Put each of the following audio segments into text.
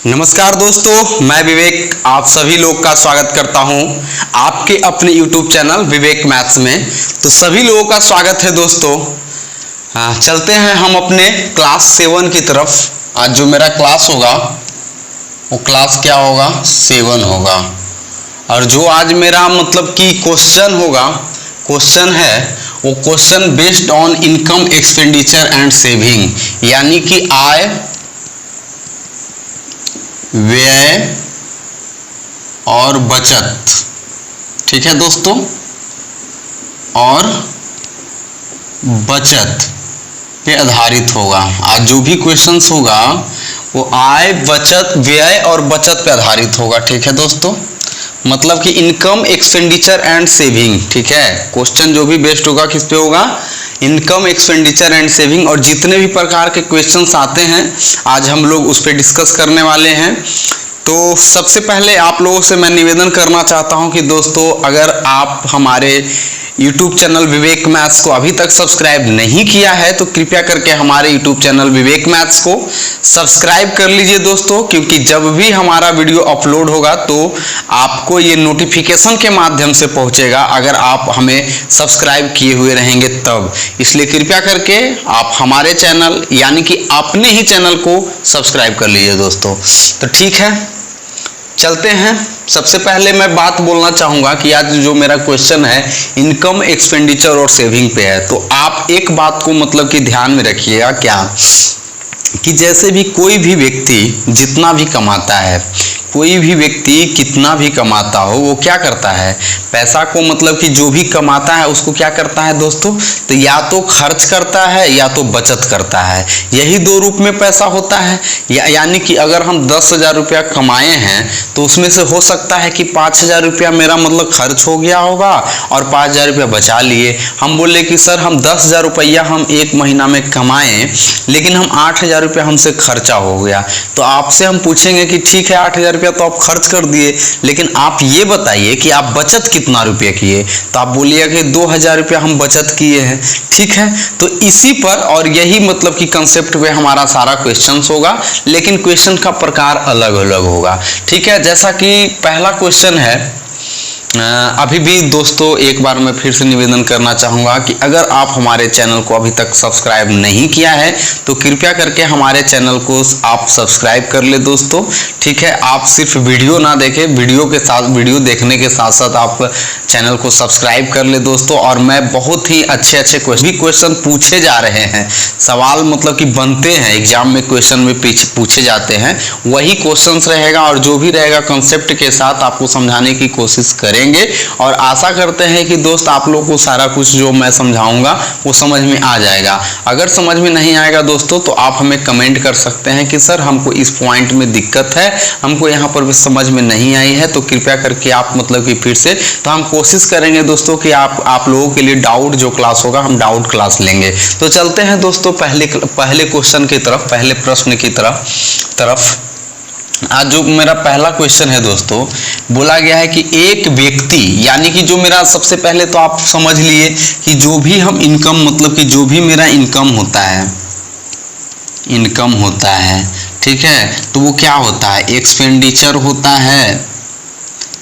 नमस्कार दोस्तों, मैं विवेक आप सभी लोग का स्वागत करता हूं आपके अपने YouTube चैनल विवेक मैथ्स में। तो सभी लोगों का स्वागत है दोस्तों। चलते हैं हम अपने क्लास 7 की तरफ। आज जो मेरा क्लास होगा वो क्लास क्या होगा, 7 होगा। और जो आज मेरा मतलब कि क्वेश्चन है वो question based on income expenditure and saving, यानी कि आय, व्यय और बचत। ठीक है दोस्तों, और बचत पे आधारित होगा। आज जो भी क्वेश्चंस होगा वो आय, बचत, व्यय और बचत पे आधारित होगा। ठीक है दोस्तों, मतलब कि इनकम एक्सपेंडिचर एंड सेविंग। ठीक है, क्वेश्चन जो भी बेस्ड होगा किस पे होगा, इनकम एक्सपेंडिचर एंड सेविंग। और जितने भी प्रकार के क्वेश्चंस आते हैं आज हम लोग उस पर डिस्कस करने वाले हैं। तो सबसे पहले आप लोगों से मैं निवेदन करना चाहता हूं कि दोस्तों, अगर आप हमारे YouTube चैनल विवेक मैथ्स को अभी तक सब्सक्राइब नहीं किया है तो कृपया करके हमारे YouTube चैनल विवेक मैथ्स को सब्सक्राइब कर लीजिए दोस्तों, क्योंकि जब भी हमारा वीडियो अपलोड होगा तो आपको ये नोटिफिकेशन के माध्यम से पहुंचेगा, अगर आप हमें सब्सक्राइब किए हुए रहेंगे तब। इसलिए कृपया करके आप हमारे चैनल यानी कि अपने ही चैनल को सब्सक्राइब कर लीजिए दोस्तों। तो ठीक है, चलते हैं। सबसे पहले मैं बात बोलना चाहूँगा कि आज जो मेरा क्वेश्चन है इनकम एक्सपेंडिचर और सेविंग पे है। तो आप एक बात को मतलब कि ध्यान में रखिएगा, क्या कि जैसे भी कोई भी व्यक्ति जितना भी कमाता है, कोई भी व्यक्ति कितना भी कमाता हो, वो क्या करता है, पैसा को मतलब कि जो भी कमाता है उसको क्या करता है दोस्तों, तो या तो खर्च करता है या तो बचत करता है। यही दो रूप में पैसा होता है। यानी कि अगर हम 10,000 रुपया कमाए हैं तो उसमें से हो सकता है कि 5,000 रुपया मेरा मतलब खर्च हो गया होगा और 5,000 रुपया बचा लिए। हम बोले कि सर हम 10,000 रुपया हम एक महीना में कमाएं, लेकिन हम 8,000 रुपया हमसे खर्चा हो गया। तो आपसे हम पूछेंगे कि ठीक है 8,000 रुपया तो आप खर्च कर दिए, लेकिन आप ये बताइए कि आप बचत कितना रुपये किए। तो आप बोलिए कि 2,000 रुपया हम बचत किए हैं। ठीक है, तो इसी पर और यही मतलब कि कंसेप्ट पे हमारा सारा क्वेश्चन होगा, लेकिन क्वेश्चन का प्रकार अलग अलग होगा। ठीक है, जैसा कि पहला क्वेश्चन है, अभी भी दोस्तों एक बार मैं फिर से निवेदन करना चाहूँगा कि अगर आप हमारे चैनल को अभी तक सब्सक्राइब नहीं किया है तो कृपया करके हमारे चैनल को आप सब्सक्राइब कर ले दोस्तों। ठीक है, आप सिर्फ वीडियो ना देखें, वीडियो देखने के साथ साथ आप चैनल को सब्सक्राइब कर ले दोस्तों। और मैं बहुत ही अच्छे क्वेश्चन पूछे जा रहे हैं, सवाल मतलब कि बनते हैं एग्जाम में, क्वेश्चन में पूछे जाते हैं, वही क्वेश्चन रहेगा और जो भी रहेगा कंसेप्ट के साथ आपको समझाने की कोशिश करें। और आशा करते हैं कि दोस्त आप लोग को सारा कुछ जो मैं समझाऊंगा वो समझ में आ जाएगा। अगर समझ में नहीं आएगा दोस्तों तो आप हमें कमेंट कर सकते हैं कि सर हमको इस पॉइंट में दिक्कत है, हमको यहाँ पर भी समझ में नहीं आई है। तो कृपया करके आप मतलब कि फिर से, तो हम कोशिश करेंगे दोस्तों कि आप लोगों के लिए डाउट जो क्लास होगा हम डाउट क्लास लेंगे। तो चलते हैं दोस्तों पहले क्वेश्चन की तरफ, पहले प्रश्न की तरफ। आज जो मेरा पहला क्वेश्चन है दोस्तों, बोला गया है कि एक व्यक्ति, यानी कि जो मेरा सबसे पहले तो आप समझ लिए कि जो भी हम इनकम मतलब कि जो भी मेरा इनकम होता है, ठीक है, तो वो क्या होता है, एक्सपेंडिचर होता है।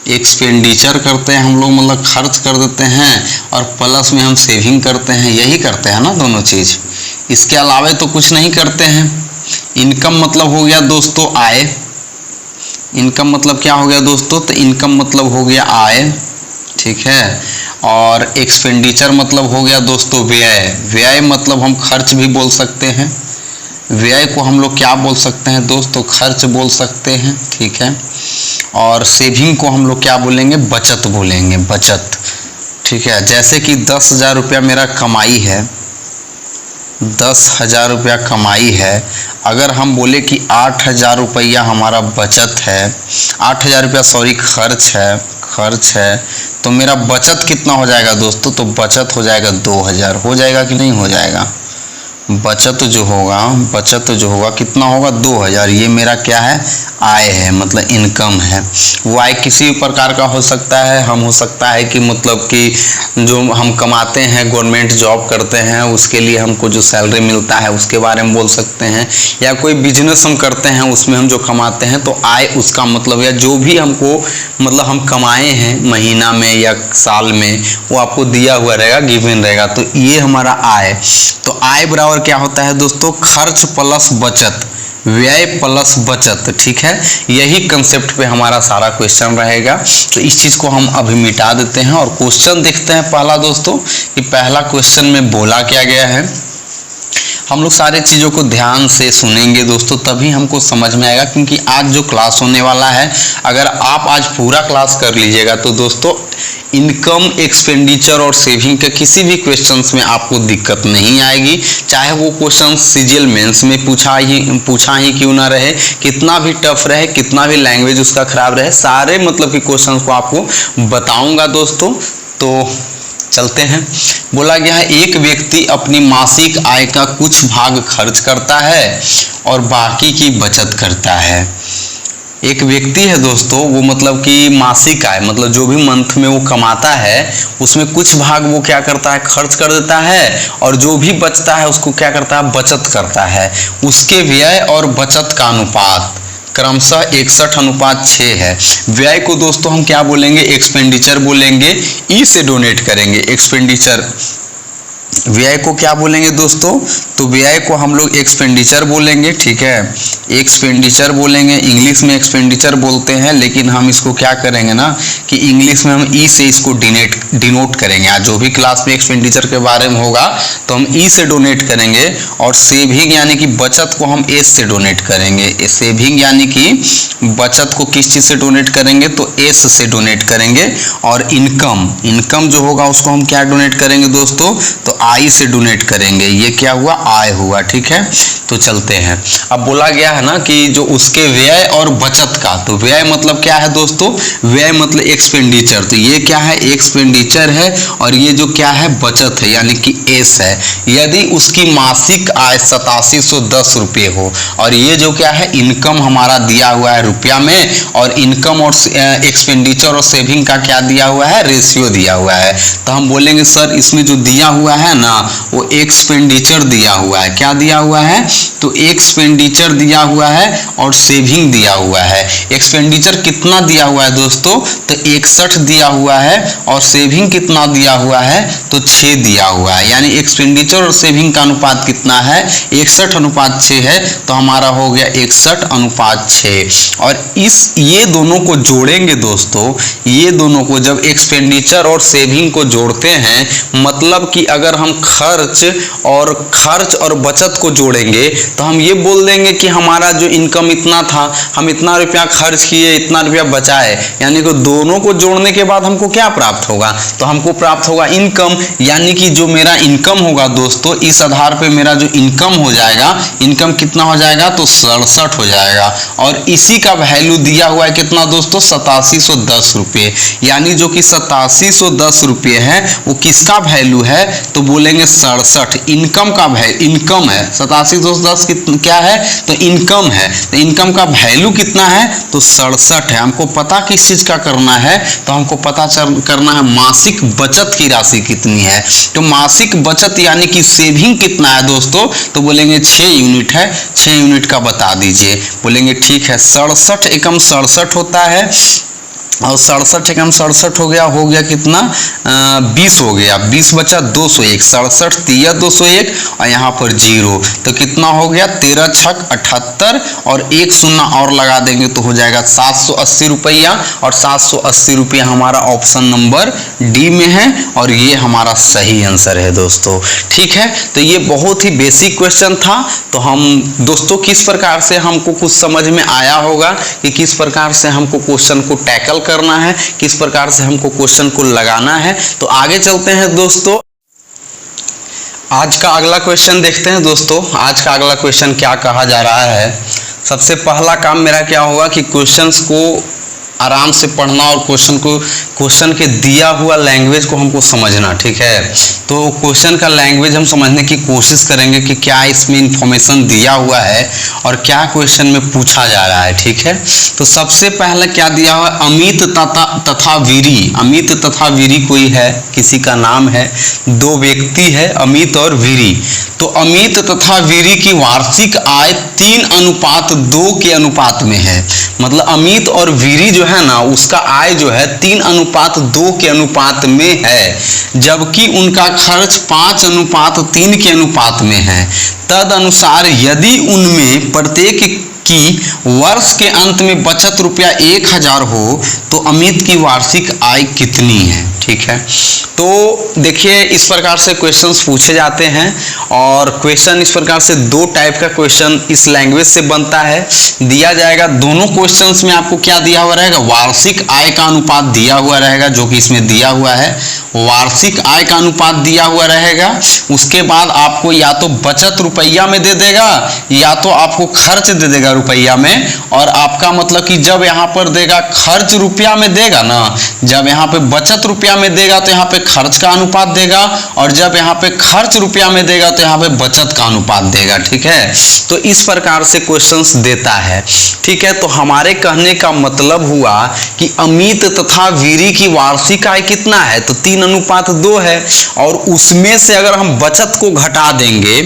एक्सपेंडिचर करते हैं हम लोग, मतलब खर्च कर देते हैं, और प्लस में हम सेविंग करते हैं, यही करते हैं ना दोनों चीज। इसके अलावा तो कुछ नहीं करते हैं। इनकम मतलब हो गया दोस्तों आय। इनकम मतलब क्या हो गया दोस्तों, तो इनकम मतलब हो गया आय। ठीक है, और एक्सपेंडिचर मतलब हो गया दोस्तों व्यय। व्यय मतलब हम खर्च भी बोल सकते हैं, व्यय को हम लोग क्या बोल सकते हैं दोस्तों, खर्च बोल सकते हैं। ठीक है, और सेविंग को हम लोग क्या बोलेंगे, बचत बोलेंगे, बचत। ठीक है, जैसे कि 10,000 रुपया मेरा कमाई है, 10,000 रुपया कमाई है, अगर हम बोले कि 8,000 रुपया हमारा बचत है, 8,000 रुपया सॉरी खर्च है, तो मेरा बचत कितना हो जाएगा दोस्तों, तो बचत हो जाएगा 2,000। हो जाएगा कि नहीं हो जाएगा, बचत जो होगा कितना होगा, 2,000। ये मेरा क्या है, आय है, मतलब इनकम है। वो आय किसी भी प्रकार का हो सकता है, हम हो सकता है कि मतलब कि जो हम कमाते हैं, गवर्नमेंट जॉब करते हैं, उसके लिए हमको जो सैलरी मिलता है उसके बारे में बोल सकते हैं, या कोई बिजनेस हम करते हैं उसमें हम जो कमाते हैं, तो आय उसका मतलब, या जो भी हमको मतलब हम कमाए हैं महीना में या साल में, वो आपको दिया हुआ रहेगा, गिवन रहेगा, तो ये हमारा आय। तो आय बराबर क्या होता है दोस्तों, खर्च प्लस बचत, व्यय प्लस बचत, ठीक है। यही कंसेप्ट पे हमारा सारा क्वेश्चन रहेगा। तो इस चीज को हम अभी मिटा देते हैं और क्वेश्चन देखते हैं पहला दोस्तों, कि पहला क्वेश्चन में बोला क्या गया है। हम लोग सारे चीज़ों को ध्यान से सुनेंगे दोस्तों, तभी हमको समझ में आएगा, क्योंकि आज जो क्लास होने वाला है, अगर आप आज पूरा क्लास कर लीजिएगा तो दोस्तों इनकम, एक्सपेंडिचर और सेविंग के किसी भी क्वेश्चंस में आपको दिक्कत नहीं आएगी। चाहे वो क्वेश्चन सीजीएल मेंस में पूछा ही क्यों ना रहे, कितना भी टफ रहे, कितना भी लैंग्वेज उसका खराब रहे, सारे मतलब कि क्वेश्चंस को आपको बताऊंगा दोस्तों। तो चलते हैं। बोला गया है, एक व्यक्ति अपनी मासिक आय का कुछ भाग खर्च करता है और बाकी की बचत करता है। एक व्यक्ति है दोस्तों, वो मतलब कि मासिक आय, मतलब जो भी मंथ में वो कमाता है उसमें कुछ भाग वो क्या करता है, खर्च कर देता है, और जो भी बचता है उसको क्या करता है, बचत करता है। उसके व्यय और बचत का अनुपात क्रमशः 61:6 है। व्यय को दोस्तों हम क्या बोलेंगे, एक्सपेंडिचर बोलेंगे, ई से डोनेट करेंगे। एक्सपेंडिचर, व्यय को क्या बोलेंगे दोस्तों, तो व्यय को हम लोग एक्सपेंडिचर बोलेंगे, ठीक है, एक्सपेंडिचर बोलेंगे। इंग्लिश में एक्सपेंडिचर बोलते हैं, लेकिन हम इसको क्या करेंगे ना, कि इंग्लिश में हम ई से इसको डिनोट करेंगे। आज जो भी क्लास में एक्सपेंडिचर के बारे में होगा तो हम ई से डोनेट करेंगे, और सेविंग यानी कि बचत को हम एस से डोनेट करेंगे। सेविंग यानी कि बचत को किस चीज से डोनेट करेंगे, तो एस से डोनेट करेंगे। और इनकम जो होगा उसको हम क्या डोनेट करेंगे दोस्तों, तो आई से डोनेट करेंगे। ये क्या हुआ, आय हुआ, ठीक है। तो चलते हैं। अब बोला गया है ना कि जो उसके व्यय और बचत का, तो व्यय मतलब क्या है दोस्तों, व्यय मतलब एक्सपेंडिचर, तो ये क्या है, एक्सपेंडिचर है, और ये जो क्या है, बचत है, यानी कि एस है। यदि उसकी मासिक आय 8710 रुपये हो, और ये जो क्या है, इनकम हमारा दिया हुआ है रुपया में, और इनकम और एक्सपेंडिचर और सेविंग का क्या दिया हुआ है, रेशियो दिया हुआ है। तो हम बोलेंगे सर इसमें जो दिया हुआ है ना, वो एक्सपेंडिचर दिया हुआ है। क्या दिया हुआ है, तो एक्सपेंडिचर दिया हुआ है और सेविंग दिया हुआ है। एक्सपेंडिचर कितना दिया हुआ है दोस्तों, तो 61 दिया हुआ है, और सेविंग कितना दिया हुआ है, तो 6 दिया हुआ है। यानी एक्सपेंडिचर और सेविंग का अनुपात कितना है, 61:6 है। तो हमारा हो गया 61:6। और ये दोनों को जोड़ेंगे दोस्तों, ये दोनों को जब एक्सपेंडिचर और सेविंग को जोड़ते हैं, मतलब कि अगर हम खर्च और बचत को जोड़ेंगे, तो हम ये बोल देंगे कि हमारा जो इनकम इतना था, हम इतना रुपया खर्च किए, इतना रुपया बचाए, यानी कि दोनों को जोड़ने के बाद हमको क्या प्राप्त होगा, तो हमको प्राप्त होगा इनकम। यानी कि जो मेरा इनकम होगा दोस्तों, इस आधार पे मेरा जो इनकम हो जाएगा, इनकम कितना हो जाएगा, तो 67 हो जाएगा। और इसी का वैल्यू दिया हुआ है कितना दोस्तों, 8710 रुपये। यानी जो कि 8710 रुपये है, वो किसका वैल्यू है, तो बोलेंगे 67। इनकम का इनकम है 8710, क्या है, तो इनकम है। तो इनकम का वैल्यू कितना है, तो 67 है। हमको पता किस चीज का करना है, तो हमको पता करना है मासिक बचत की राशि कितनी है। तो मासिक बचत यानी कि सेविंग कितना है दोस्तों, तो बोलेंगे 6 यूनिट है। 6 यूनिट का बता दीजिए, बोलेंगे ठीक है। 67 एकम 67 होता है, और 67 एकम 67 हो गया कितना, 20 हो गया। 20 बचा 201, 67 3 201, और यहाँ पर 0, तो कितना हो गया, 13 छक 78, और 1 शून्य और लगा देंगे तो हो जाएगा 780 रुपया। और 780 रुपया हमारा ऑप्शन नंबर डी में है, और ये हमारा सही आंसर है दोस्तों, ठीक है। तो ये बहुत ही बेसिक क्वेश्चन था। तो हम दोस्तों किस प्रकार से हमको कुछ समझ में आया होगा कि किस प्रकार से हमको क्वेश्चन को टैकल करना है, किस प्रकार से हमको क्वेश्चन को लगाना है। तो आगे चलते हैं दोस्तों, आज का अगला क्वेश्चन देखते हैं दोस्तों। आज का अगला क्वेश्चन क्या कहा जा रहा है। सबसे पहला काम मेरा क्या होगा कि क्वेश्चंस को आराम से पढ़ना और क्वेश्चन के दिया हुआ लैंग्वेज को हमको समझना, ठीक है। तो क्वेश्चन का लैंग्वेज हम समझने की कोशिश करेंगे कि क्या इसमें इंफॉर्मेशन दिया हुआ है और क्या क्वेश्चन में पूछा जा रहा है, ठीक है। तो सबसे पहले क्या दिया हुआ है, अमित तथा वीरी। अमित तथा वीरी कोई है, किसी का नाम है, दो व्यक्ति है अमित और वीरी। तो अमित तथा वीरी की वार्षिक आय 3:2 के अनुपात में है। मतलब अमित और वीरी जो है ना, उसका आय जो है 3:2 के अनुपात में है, जबकि उनका खर्च 5:3 के अनुपात में है। तद अनुसार यदि उनमें प्रत्येक की वर्ष के अंत में बचत रुपया 1000 हो तो अमित की वार्षिक आय कितनी है, ठीक है। तो देखिए इस प्रकार से क्वेश्चंस पूछे जाते हैं और क्वेश्चन इस प्रकार से दो टाइप का क्वेश्चन इस लैंग्वेज से बनता है। दिया जाएगा दोनों क्वेश्चंस में आपको क्या दिया हुआ रहेगा, वार्षिक आय का अनुपात दिया हुआ रहेगा, जो कि इसमें दिया हुआ है, वार्षिक आय का अनुपात दिया हुआ रहेगा। उसके बाद आपको या तो बचत रुपया में दे देगा या तो आपको खर्च दे देगा रुपया में। और आपका मतलब कि जब यहाँ पर देगा खर्च रुपया में देगा ना, जब यहाँ पे बचत रुपया में देगा तो यहाँ पे खर्च का अनुपात देगा, और जब यहाँ पे खर्च रुपया में देगा तो यहाँ पे बचत का अनुपात देगा, ठीक है। तो इस प्रकार से क्वेश्चंस देता है, ठीक है। तो हमारे कहने का मतलब हुआ कि अमित तथा वीरी की वार्षिक आय कितना है, तो 3:2 है। और उसमें से अगर हम बचत को घटा देंगे,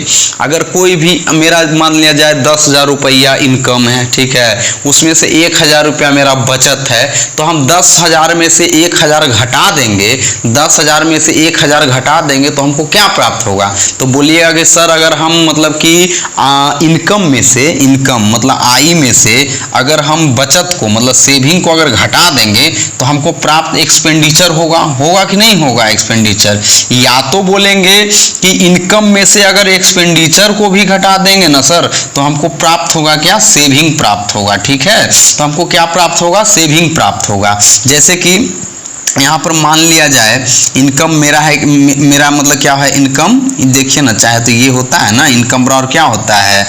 अगर कोई भी मेरा मान लिया जाए 10,000 रुपया इनकम है, ठीक है, उसमें से 1,000 रुपया मेरा बचत है, तो हम 10,000 में से 1,000 घटा देंगे, 10,000 में से 1,000 घटा देंगे तो हमको क्या प्राप्त होगा। तो बोलिएगा कि सर अगर हम मतलब कि इनकम में से, इनकम मतलब आय में से अगर हम बचत को मतलब सेविंग को अगर घटा देंगे तो हमको प्राप्त एक्सपेंडिचर होगा, होगा कि नहीं होगा एक्सपेंडिचर। या तो बोलेंगे कि इनकम में से अगर एक्सपेंडिचर को भी घटा देंगे ना सर तो हमको प्राप्त होगा क्या, सेविंग प्राप्त होगा, ठीक है। तो हमको क्या प्राप्त होगा, सेविंग प्राप्त होगा। जैसे कि यहाँ पर मान लिया जाए इनकम मेरा है, मेरा मतलब क्या है इनकम, देखिए ना, चाहे तो ये होता है ना इनकम बराबर क्या होता है,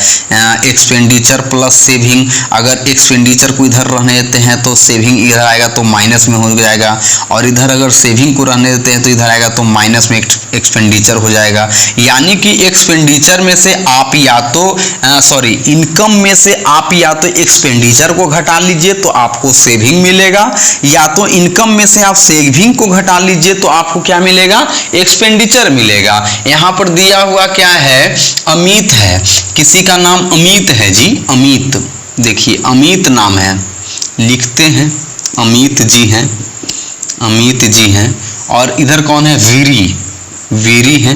एक्सपेंडिचर प्लस सेविंग। अगर एक्सपेंडिचर को इधर रहने देते हैं तो सेविंग इधर आएगा तो माइनस में हो जाएगा, और इधर अगर सेविंग को रहने देते हैं तो इधर आएगा तो माइनस में एक्सपेंडिचर हो जाएगा। यानी कि एक्सपेंडिचर में से आप या तो इनकम में से आप या तो एक्सपेंडिचर को घटा लीजिए तो आपको सेविंग मिलेगा, या तो इनकम में से आप सेविंग को घटा लीजिए तो आपको क्या मिलेगा, एक्सपेंडिचर मिलेगा। यहां पर दिया हुआ क्या है, अमित है, किसी का नाम अमित है जी, अमित, देखिए अमित नाम है, लिखते हैं अमित जी हैं, अमित जी हैं। और इधर कौन है, वीरी, वीरी है,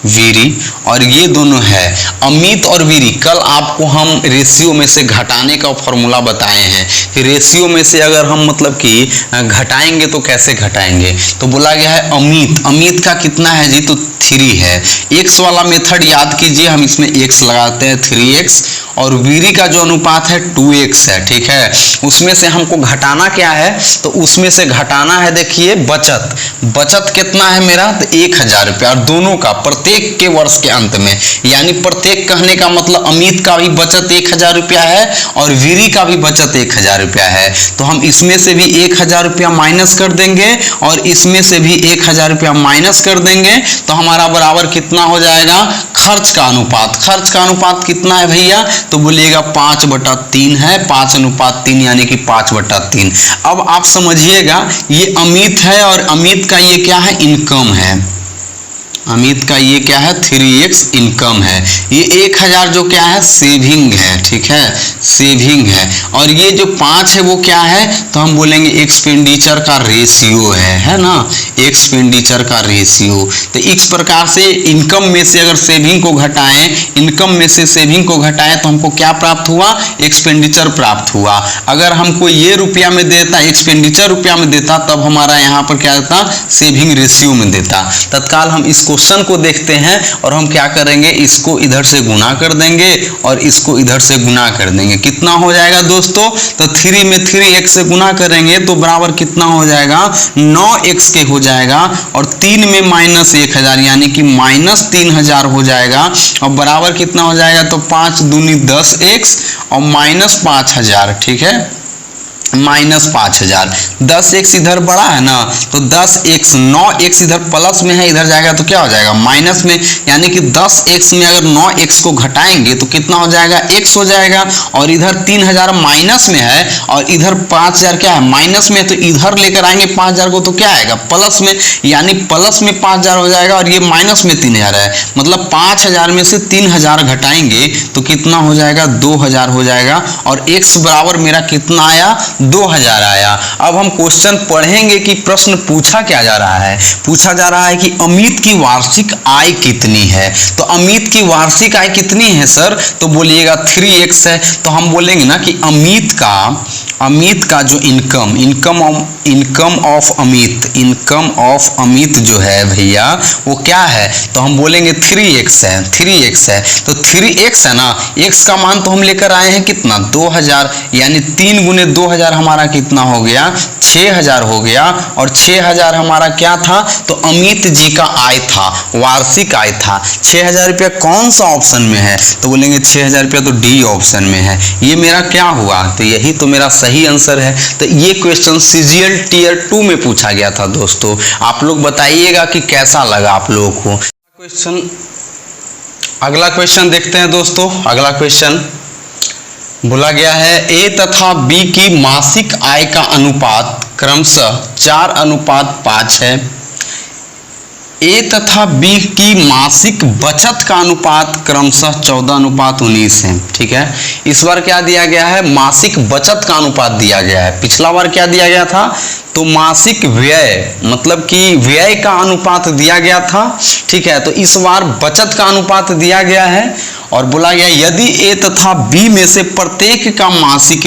वीरी। और ये दोनों है अमित और वीरी। कल आपको हम रेशियो में से घटाने का फॉर्मूला बताए हैं कि रेशियो में से अगर हम मतलब कि घटाएंगे तो कैसे घटाएंगे। तो बोला गया है अमित, अमित का कितना है जी, तो 3 है। एक्स वाला मेथड याद कीजिए, हम इसमें x लगाते हैं 3x, और वीरी का जो अनुपात है 2x है, ठीक है। उसमें से हमको घटाना क्या है, तो उसमें से घटाना है देखिए बचत, बचत कितना है मेरा, तो 1,000 रुपया, और दोनों का प्रत्येक के वर्ष के अंत में, यानी प्रत्येक कहने का मतलब अमित का भी बचत 1,000 रुपया है और वीरी का भी बचत 1,000 रुपया है। तो हम इसमें से भी 1,000 रुपया माइनस कर देंगे और इसमें से भी 1,000 रुपया माइनस कर देंगे, तो हमारा बराबर कितना हो जाएगा, खर्च का अनुपात। खर्च का अनुपात कितना है भैया, तो बोलिएगा 5/3 है, 5:3 यानी कि 5/3। अब आप समझिएगा ये अमित है और अमित का ये क्या है, इनकम है, अमित का ये क्या है, 3x इनकम है। ये 1,000 जो क्या है, सेविंग है, ठीक है, सेविंग है। और ये जो 5 है वो क्या है, तो हम बोलेंगे एक्सपेंडिचर का रेशियो है ना, एक्सपेंडिचर का रेशियो। तो इस प्रकार से इनकम में से अगर सेविंग को घटाएं, इनकम में से सेविंग को घटाएं तो हमको क्या प्राप्त हुआ, एक्सपेंडिचर प्राप्त हुआ। अगर हमको ये रुपया में देता, एक्सपेंडिचर रुपया में देता, तब हमारा यहाँ पर क्या देता, सेविंग रेशियो में देता। तत्काल हम इस क्वेश्चन को देखते हैं और हम क्या करेंगे, इसको इधर से गुना कर देंगे और इसको इधर से गुना कर देंगे। कितना हो जाएगा दोस्तों, तो 3 में 3x से गुना करेंगे तो बराबर कितना हो जाएगा, 9x के हो जाएगा, और 3 में -1,000 यानी कि -3,000 हो जाएगा, और बराबर कितना हो जाएगा, तो 5 दूनी 10x और -5,000, ठीक है। -5000। 10x इधर बड़ा है ना, तो 10x 9x इधर प्लस में है, इधर जाएगा तो क्या हो जाएगा माइनस में, यानी कि 10x में अगर 9x को घटाएंगे तो कितना हो जाएगा x हो जाएगा। और इधर 3000 माइनस में है और इधर 5000 क्या है माइनस में, तो इधर लेकर आएंगे 5000 को तो क्या आएगा प्लस में, यानी प्लस में 5000 हो जाएगा और ये माइनस में 3000 है, मतलब 5000 में से 3000 घटाएंगे तो कितना हो जाएगा 2000 हो जाएगा। और x बराबर मेरा कितना आया 2000 आया। अब हम क्वेश्चन पढ़ेंगे कि प्रश्न पूछा क्या जा रहा है। पूछा जा रहा है कि अमित की वार्षिक आय कितनी है। तो अमित की वार्षिक आय कितनी है सर, तो बोलिएगा 3x है। तो हम बोलेंगे ना कि अमित का जो इनकम ऑफ अमित जो है भैया वो क्या है, तो हम बोलेंगे 3x है। तो 3x है ना, x का मान तो हम लेकर आए हैं कितना 2000, यानी 3 गुने 2000 हमारा कितना हो गया 6000 हो गया। और 6000 हमारा क्या था, तो अमित जी का आय था, वार्षिक आय था। 6000 रुपया कौन सा ऑप्शन में है, तो बोलेंगे 6000 रुपया तो डी ऑप्शन में है। ये मेरा क्या हुआ, तो यही तो मेरा सही आंसर है। तो ये क्वेश्चन सीजीएल टीयर 2 में पूछा गया था दोस्तों। आप लोग बताइएगा कि कैसा लगा आप लोगों को क्वेश्चन। अगला क्वेश्चन देखते हैं दोस्तों। अगला क्वेश्चन बोला गया है ए तथा बी की मासिक आय का अनुपात क्रमशः 4:5 है। ए तथा बी की मासिक बचत का अनुपात क्रमशः 14:19 है। ठीक है, इस बार क्या दिया गया है, मासिक बचत का अनुपात दिया गया है। पिछला बार क्या दिया गया था, तो मासिक व्यय मतलब कि व्यय का अनुपात दिया गया था। ठीक है, तो इस बार बचत का अनुपात दिया गया है और बोला गया यदि ए तथा बी में से प्रत्येक का मासिक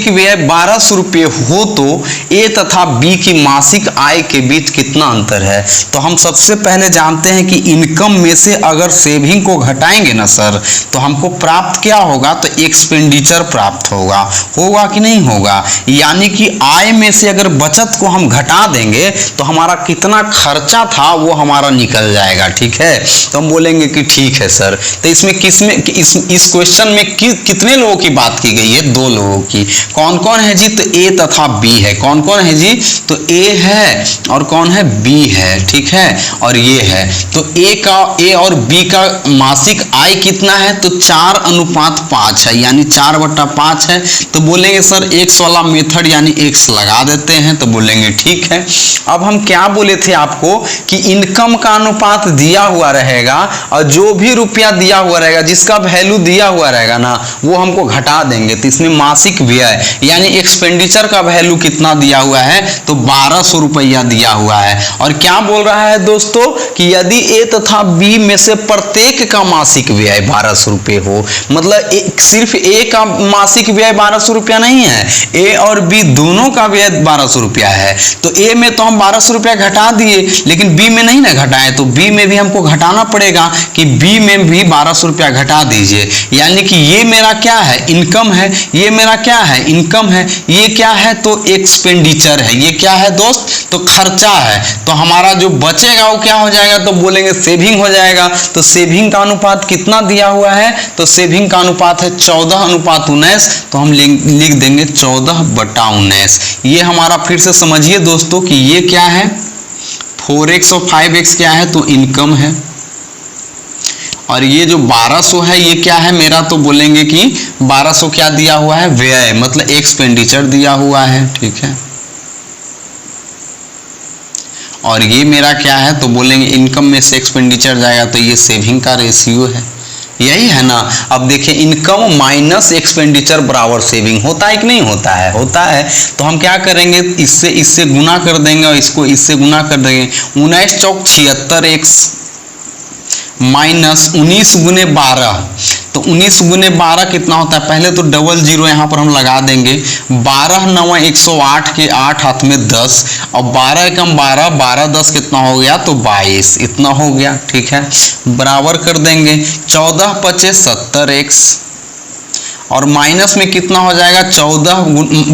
व्यय 1200 रुपये हो तो ए तथा बी की मासिक आय के बीच कितना अंतर है। तो हम सबसे पहले जानते हैं कि इनकम में से अगर सेविंग को घटाएंगे ना सर, तो हमको प्राप्त क्या होगा, तो एक्सपेंडिचर प्राप्त होगा कि नहीं होगा। यानी कि आय में से अगर बचत को हम घटा देंगे तो हमारा कितना खर्चा था वो हमारा निकल जाएगा। ठीक है, तो हम बोलेंगे कि ठीक है सर। तो इसमें इस क्वेश्चन में कितने लोगों की बात की गई है, 2 लोगों की। कौन कौन है जी, तो ए तथा बी है। कौन कौन है जी, तो ए है और कौन है बी है। ठीक है, और ये है तो ए और बी का मासिक आय कितना है, तो 4:5 है, यानी 4/5 है। तो बोलेंगे सर एक्स वाला मेथड यानी एक्स लगा देते हैं, तो बोलेंगे ठीक है। अब हम क्या बोले थे आपको कि इनकम का अनुपात दिया हुआ रहेगा और जो भी रुपया दिया हुआ रहेगा, जिसका वैल्यू दिया हुआ रहेगा ना, वो हमको घटा देंगे। तो इसमें मासिक व्यय यानी एक्सपेंडिचर का वैल्यू कितना दिया हुआ है, तो 1200 रुपया दिया हुआ है। और क्या बोल रहा है दोस्तों कि यदि ए तथा बी में से प्रत्येक का मासिक व्यय 1200 रुपये हो, मतलब सिर्फ ए का मासिक व्यय 1200 रुपया नहीं है, ए और बी दोनों का व्यय 1200 रुपया है। तो ए में तो हम 1200 रुपया घटा दिए, लेकिन बी में नहीं ना घटाए, तो बी में भी हमको घटाना पड़ेगा कि बी में भी 1200 रुपया घटा दीजिए। यानी कि ये मेरा क्या है, इनकम है, ये मेरा क्या है, इनकम है, ये क्या है, तो एक्सपेंडिचर है, ये क्या है दोस्त, तो खर्चा है। तो हमारा जो बचेगा वो क्या हो जाएगा, तो बोलेंगे सेविंग हो जाएगा। तो सेविंग का अनुपात कितना दिया हुआ है, तो सेविंग का अनुपात है 14:19। तो हम लिख देंगे 14/19। ये हमारा फिर से समझिए दोस्तों कि ये क्या है 4x और 5x क्या है, तो इनकम है। और ये जो 1200 है ये क्या है मेरा, तो बोलेंगे कि 1200 क्या दिया हुआ है, व्यय मतलब एक्सपेंडिचर दिया हुआ है। ठीक है, और ये मेरा क्या है, तो बोलेंगे इनकम में से एक्सपेंडिचर जाएगा, तो ये सेविंग का रेशियो है, यही है ना। अब देखिए इनकम माइनस एक्सपेंडिचर बराबर सेविंग होता है कि नहीं होता है, होता है। तो हम क्या करेंगे, इससे गुना कर देंगे और इसको इससे गुना कर देंगे। 19 चौक 76x माइनस 19 गुने 12, तो 19 गुने 12 कितना होता है, पहले तो डबल जीरो यहाँ पर हम लगा देंगे। 12 9 108 के 8 हाथ में 10 और 12 कम 12 12 10 कितना हो गया, तो 22 इतना हो गया। ठीक है, बराबर कर देंगे 14 × 5 = 70x और माइनस में कितना हो जाएगा 14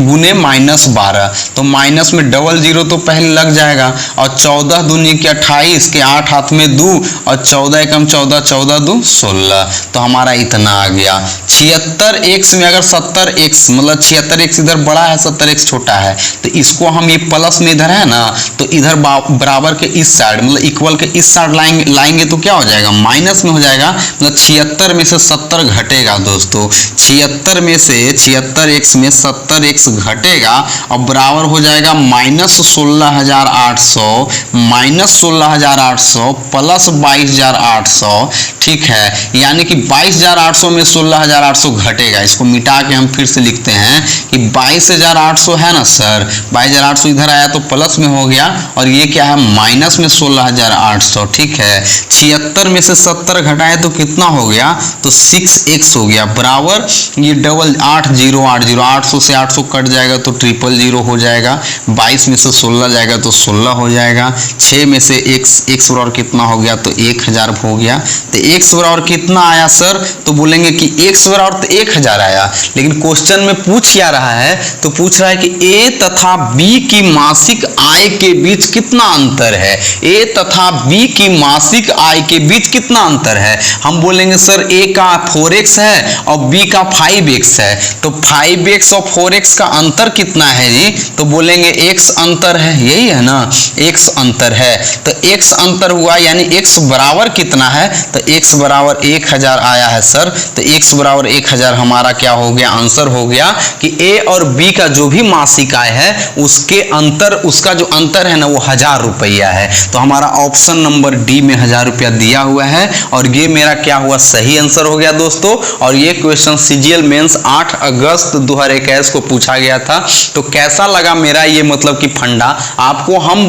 गुने -12, तो माइनस में डबल जीरो तो पहले लग जाएगा, और 14 दूनी के 28 के 8 हाथ में 2 और 14 एकम 14, 14 2 16, तो हमारा इतना आ गया। 76x में अगर 70x मतलब 76x इधर बड़ा है 70x छोटा है, तो इसको हम ये प्लस में इधर है ना, तो इधर बराबर के इस साइड मतलब इक्वल के इस साइड लाएंगे तो क्या हो जाएगा माइनस में हो जाएगा, मतलब 76 में से 70 घटेगा दोस्तों, 76 में से 76x में 70x घटेगा और बराबर हो जाएगा -16,800 -16,800 प्लस 22,800, ठीक है, यानी कि 22,800 में 16,800 घटेगा। इसको मिटा के हम फिर से लिखते हैं कि 22,800 है ना सर, 22,800 इधर आया तो प्लस में हो गया और ये क्या है माइनस में 16,800, ठीक है। 76 में से 70 घटाए तो कितना हो गया, तो 6x हो गया, बराबर ये डबल 8080 800 से 800 कट जाएगा तो 000 हो जाएगा, 22 में से 16 जाएगा तो 16 हो जाएगा, 6 में से x बराबर कितना हो गया, तो 1000 हो गया। तो x बराबर कितना आया सर, तो बोलेंगे कि x बराबर तो 1000 आया, लेकिन क्वेश्चन में पूछ क्या रहा है, तो पूछ रहा है कि a तथा b की मासिक आय के बीच कितना अंतर है, a तथा b की मासिक आय के बीच कितना अंतर है। हम बोलेंगे सर a का 4x है और b का 5x है, तो 5x और 4x का अंतर कितना है जी, तो बोलेंगे x अंतर है, यही है ना, x अंतर है, तो x अंतर हुआ यानी x बराबर कितना है, तो x बराबर 1000 आया है सर, तो x बराबर 1000 हमारा क्या हो गया, आंसर हो गया कि a और b का जो भी मासिक आय है उसके अंतर, उसका जो अंतर है ना वो 1000 रुपया है, तो हमारा ऑप्शन नंबर डी में 1000 रुपया दिया हुआ है और ये मेरा क्या हुआ सही आंसर हो गया दोस्तों। और ये क्वेश्चन सीजीएल मेंस 8 अगस्त 2021 को पूछा गया था। तो कैसा लगा मेरा ये मतलब कि फंडा आपको हम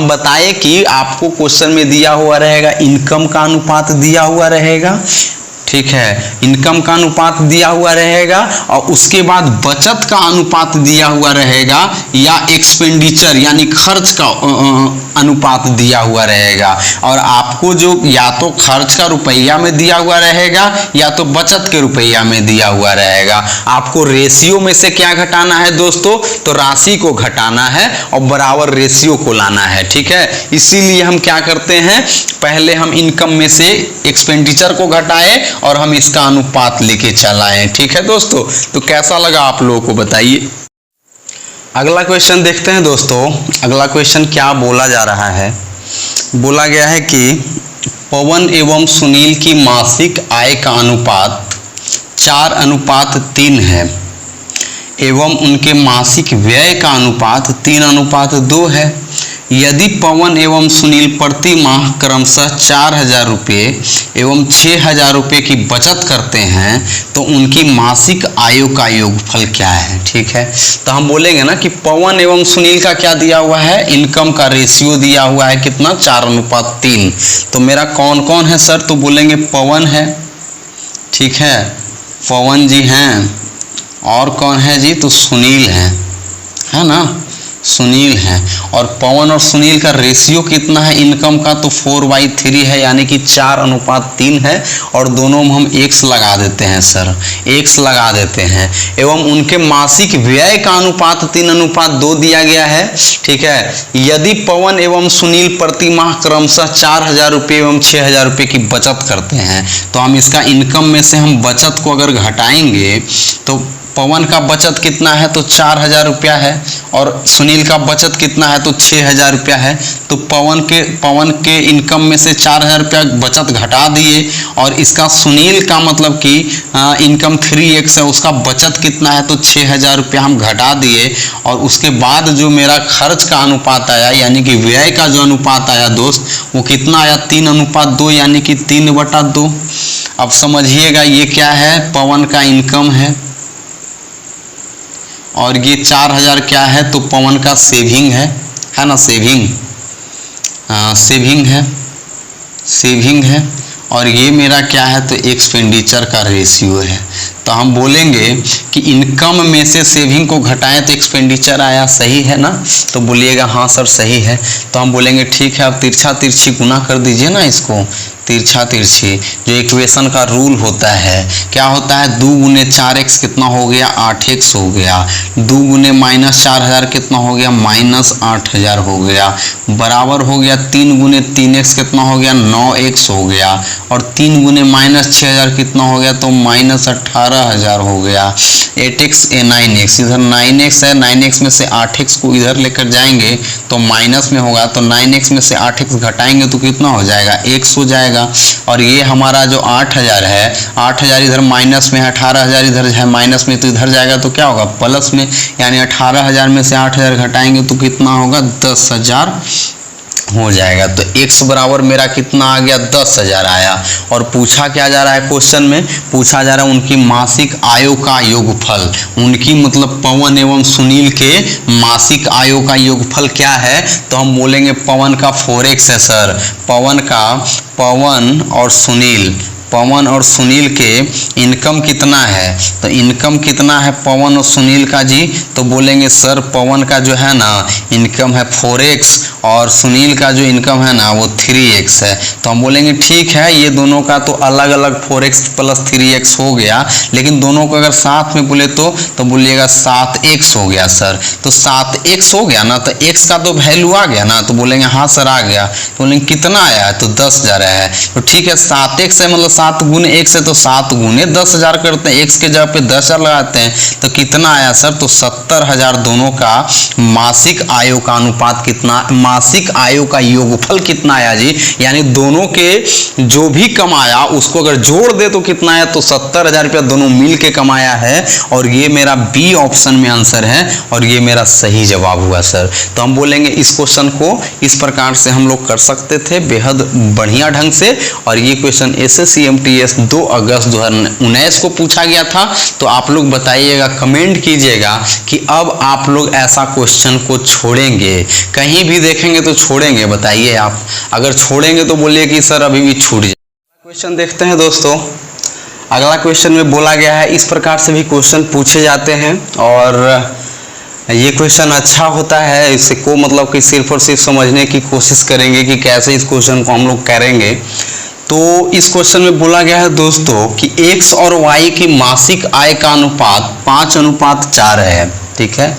बताए कि आपको क्वेश्चन में दिया हुआ रहेगा इनकम का अनुपात दिया हुआ रहेगा, ठीक है, इनकम का अनुपात दिया हुआ रहेगा और उसके बाद बचत का अनुपात दिया हुआ रहेगा या एक्सपेंडिचर यानी खर्च का अनुपात दिया हुआ रहेगा, और आपको जो या तो खर्च का रुपया में दिया हुआ रहेगा या तो बचत के रुपया में दिया हुआ रहेगा। आपको रेशियो में से क्या घटाना है दोस्तों, तो राशि को घटाना है और बराबर रेशियो को लाना है, ठीक है। इसीलिए हम क्या करते हैं, पहले हम इनकम में से एक्सपेंडिचर को घटाए और हम इसका अनुपात लेके चल आए, ठीक है दोस्तों। तो कैसा लगा आप लोगों को बताइए। अगला क्वेश्चन देखते हैं दोस्तों। अगला क्वेश्चन क्या बोला जा रहा है, बोला गया है कि पवन एवं सुनील की मासिक आय का अनुपात 4:3 है एवं उनके मासिक व्यय का अनुपात 3:2 है। यदि पवन एवं सुनील प्रति माह क्रमशः 4000 रुपये एवं 6000 रुपये की बचत करते हैं तो उनकी मासिक आय का योगफल क्या है, ठीक है। तो हम बोलेंगे ना कि पवन एवं सुनील का क्या दिया हुआ है, इनकम का रेशियो दिया हुआ है कितना 4:3। तो मेरा कौन कौन है सर, तो बोलेंगे पवन है, ठीक है, पवन जी हैं, और कौन है जी, तो सुनील है ना, सुनील है। और पवन और सुनील का रेशियो कितना है इनकम का, तो 4/3 है, यानी कि 4:3 है, और दोनों में हम x लगा देते हैं सर, x लगा देते हैं। एवं उनके मासिक व्यय का अनुपात 3:2 दिया गया है, ठीक है। यदि पवन एवं सुनील प्रति माह क्रमशः 4000 रुपये एवं 6000 रुपये की बचत करते हैं, तो हम इसका इनकम में से हम बचत को अगर घटाएंगे तो पवन का बचत कितना है, तो 4000 रुपया है, और सुनील का बचत कितना है, तो 6000 रुपया है। तो पवन के इनकम में से 4000 रुपया बचत घटा दिए, और इसका सुनील का मतलब कि इनकम 3x है, उसका बचत कितना है, तो 6000 रुपया हम घटा दिए, और उसके बाद जो मेरा खर्च का अनुपात आया यानी कि व्यय का जो अनुपात आया दोस्त, वो कितना आया 3:2, यानी कि 3/2। अब समझिएगा ये क्या है, पवन का इनकम है और ये 4000 क्या है, तो पवन का सेविंग है ना, सेविंग है, और ये मेरा क्या है, तो एक्सपेंडिचर का रेशियो है। तो हम बोलेंगे कि इनकम में से सेविंग को घटाएं तो एक्सपेंडिचर आया, सही है ना, तो बोलिएगा हाँ सर सही है। तो हम बोलेंगे ठीक है, अब तिरछा तिरछी गुना कर दीजिए ना, इसको तिरछा तिरछी जो इक्वेशन का रूल होता है क्या होता है, 2 गुने 4x कितना हो गया, 8x हो गया। 2 गुने -4000 कितना हो गया, -8000 हो गया। बराबर हो गया 3 गुने 3x कितना हो गया, 9x हो गया। और 3 गुने -6000 कितना हो गया, तो -18000 हो गया। 8x 9x, इधर 9x है, 9x में से 8x को इधर लेकर जाएंगे तो माइनस में होगा, तो 9x में से 8x घटाएंगे तो कितना हो जाएगा, x हो जाएगा। और ये हमारा जो 8000 है, 8000 इधर माइनस में है, 18000 इधर है माइनस में, तो इधर जाएगा तो क्या होगा, प्लस में। यानी 18000 में से 8000 घटाएंगे तो कितना होगा, 10000 हो जाएगा। तो x बराबर मेरा कितना आ गया, 10000 आया। और पूछा क्या जा रहा है, क्वेश्चन में पूछा जा रहा है उनकी मासिक आयों का योगफल। उनकी मतलब पवन एवं सुनील के मासिक आयों का योगफल क्या है, तो हम बोलेंगे पवन का 4x है सर। पवन और सुनील के इनकम कितना है, तो इनकम कितना है पवन और सुनील का जी, तो बोलेंगे सर पवन का जो है ना इनकम है 4x और सुनील का जो इनकम है ना वो 3x है। तो हम बोलेंगे ठीक है, ये दोनों का तो अलग अलग 4x + 3x हो गया, लेकिन दोनों को अगर साथ में बोले तो बोलिएगा 7x हो गया सर। तो 7x हो गया ना, तो x का तो वैल्यू आ गया ना, तो बोलेंगे हाँ सर आ गया। तो बोलेंगे कितना आया, तो 10000 है। तो ठीक है 7x है, मतलब 7 गुने x है, तो 7 गुने 10000 करते हैं, x के जगह पे 10000 लगाते हैं, तो कितना आया सर, तो 70000 दोनों का मासिक आयों का अनुपात कितना, मासिक आयों का योगफल कितना आया जी। यानी दोनों के जो भी कमाया उसको अगर जोड़ दे तो कितना आया, तो 70000 रुपया दोनों मिल के कमाया है। और ये मेरा बी ऑप्शन में आंसर है और ये मेरा सही जवाब हुआ सर। तो हम बोलेंगे इस क्वेश्चन को इस प्रकार से हम लोग कर सकते थे बेहद बढ़िया ढंग से। और ये क्वेश्चन SSCMTS 2 अगस्त 2019 को पूछा गया था। तो आप लोग बताइएगा, कमेंट कीजिएगा कि अब आप लोग ऐसा क्वेश्चन को छोड़ेंगे, कहीं भी देखेंगे तो छोड़ेंगे, बताइए आप। अगर छोड़ेंगे तो बोलिए कि सर अभी भी छूट जाए। क्वेश्चन देखते हैं दोस्तों। अगला क्वेश्चन में बोला गया है इस प्रकार से भी क्वेश्चन पूछे जाते हैं और ये क्वेश्चन अच्छा होता है, इसे को मतलब कि सिर्फ और सिर्फ समझने की कोशिश करेंगे कि कैसे इस क्वेश्चन को हम लोग करेंगे। तो इस क्वेश्चन में बोला गया है दोस्तों कि x और y की मासिक आय का अनुपात 5:4 है। ठीक है,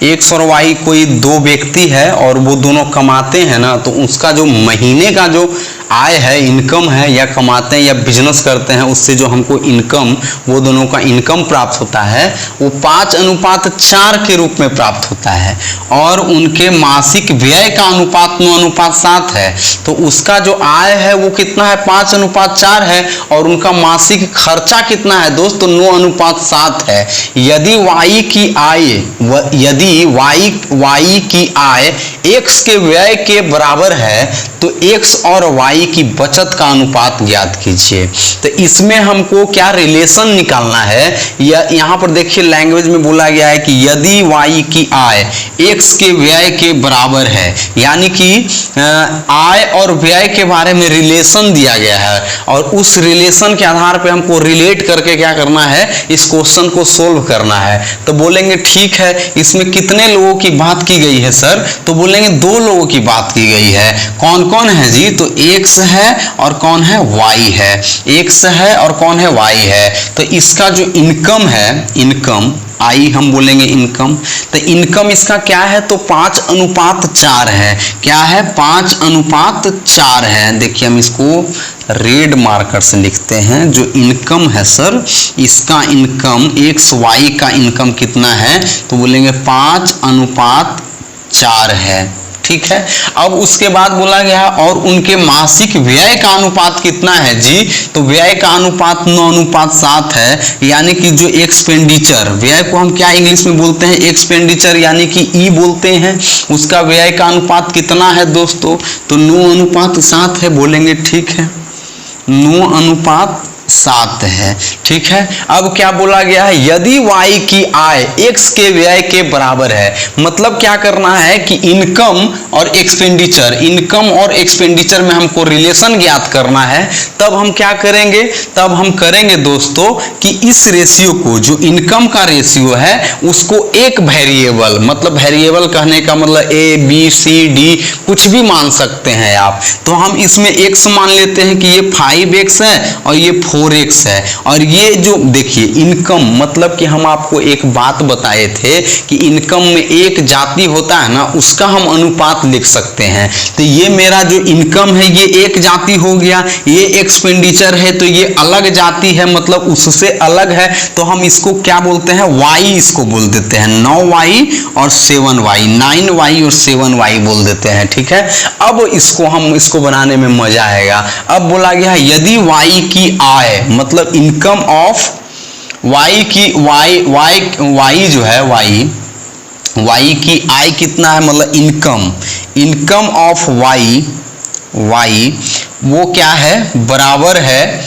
x और y कोई दो व्यक्ति है और वो दोनों कमाते हैं ना, तो उसका जो महीने का जो आय है, इनकम है, या कमाते हैं या बिजनेस करते हैं, उससे जो हमको इनकम, वो दोनों का इनकम प्राप्त होता है वो 5:4 के रूप में प्राप्त होता है। और उनके मासिक व्यय का अनुपात 9:7 है। तो उसका जो आय है वो कितना है, 5:4 है। और उनका मासिक खर्चा कितना है दोस्तों, 9:7 है। यदि y की आय x के व्यय के बराबर है तो x और y की बचत का अनुपात ज्ञात कीजिए। तो इसमें हमको क्या रिलेशन निकालना है, यहाँ पर देखिए लैंग्वेज में बोला गया है कि यदि y की आय x के व्यय के बराबर है, यानी कि आय और व्यय के बारे में रिलेशन दिया गया है और उस रिलेशन के आधार पे हमको रिलेट करके क्या करना है, इस क्वेश्चन को सोल्व करना है। तो बोलेंगे ठीक है, इसमें कितने लोगों की बात की गई है सर, तो बोलेंगे 2 लोगों की बात की गई है। कौन कौन है जी, तो x है और कौन है, y है। x है और कौन है, y है। तो इसका जो इनकम है, इनकम आई हम बोलेंगे इनकम, तो इनकम इसका क्या है, तो 5:4 है। क्या है, 5:4 है। देखिए हम इसको रेड मार्कर से लिखते हैं। जो इनकम है सर, इसका इनकम XY का इनकम कितना है, तो बोलेंगे 5:4 है। ठीक है, अब उसके बाद बोला गया और उनके मासिक व्यय का अनुपात कितना है जी, तो व्यय का अनुपात 9:7 है। यानी कि जो एक्सपेंडिचर, व्यय को हम क्या इंग्लिश में बोलते हैं, एक्सपेंडिचर यानी कि ई बोलते हैं, उसका व्यय का अनुपात कितना है दोस्तों, तो 9:7 है। बोलेंगे ठीक है, 9:7 7 है। ठीक है, अब क्या बोला गया है, यदि y की आय x के व्यय के बराबर है, मतलब क्या करना है कि इनकम और एक्सपेंडिचर में हमको रिलेशन ज्ञात करना है। तब हम क्या करेंगे, तब हम करेंगे दोस्तों कि इस रेशियो को, जो इनकम का रेशियो है, उसको एक वेरिएबल, मतलब वेरिएबल कहने का मतलब a b c d कुछ भी मान सकते हैं आप, तो हम इसमें x मान लेते हैं कि ये 5x है और ये 4x है। और ये जो देखिए इनकम, मतलब कि हम आपको एक बात बताए थे कि इनकम में एक जाति होता है ना, उसका हम अनुपात लिख सकते हैं। तो ये मेरा जो इनकम है ये एक जाति हो गया, ये एक्सपेंडिचर है तो ये अलग जाति है, मतलब उससे अलग है, तो हम इसको क्या बोलते हैं, y इसको बोल देते हैं, 9y और 7y, 9y और 7y बोल देते हैं। ठीक है, अब इसको बनाने में मजा आएगा। अब बोला गया है यदि y की आय, मतलब इनकम ऑफ y की y जो है y की आय कितना है, मतलब इनकम ऑफ y वो क्या है, बराबर है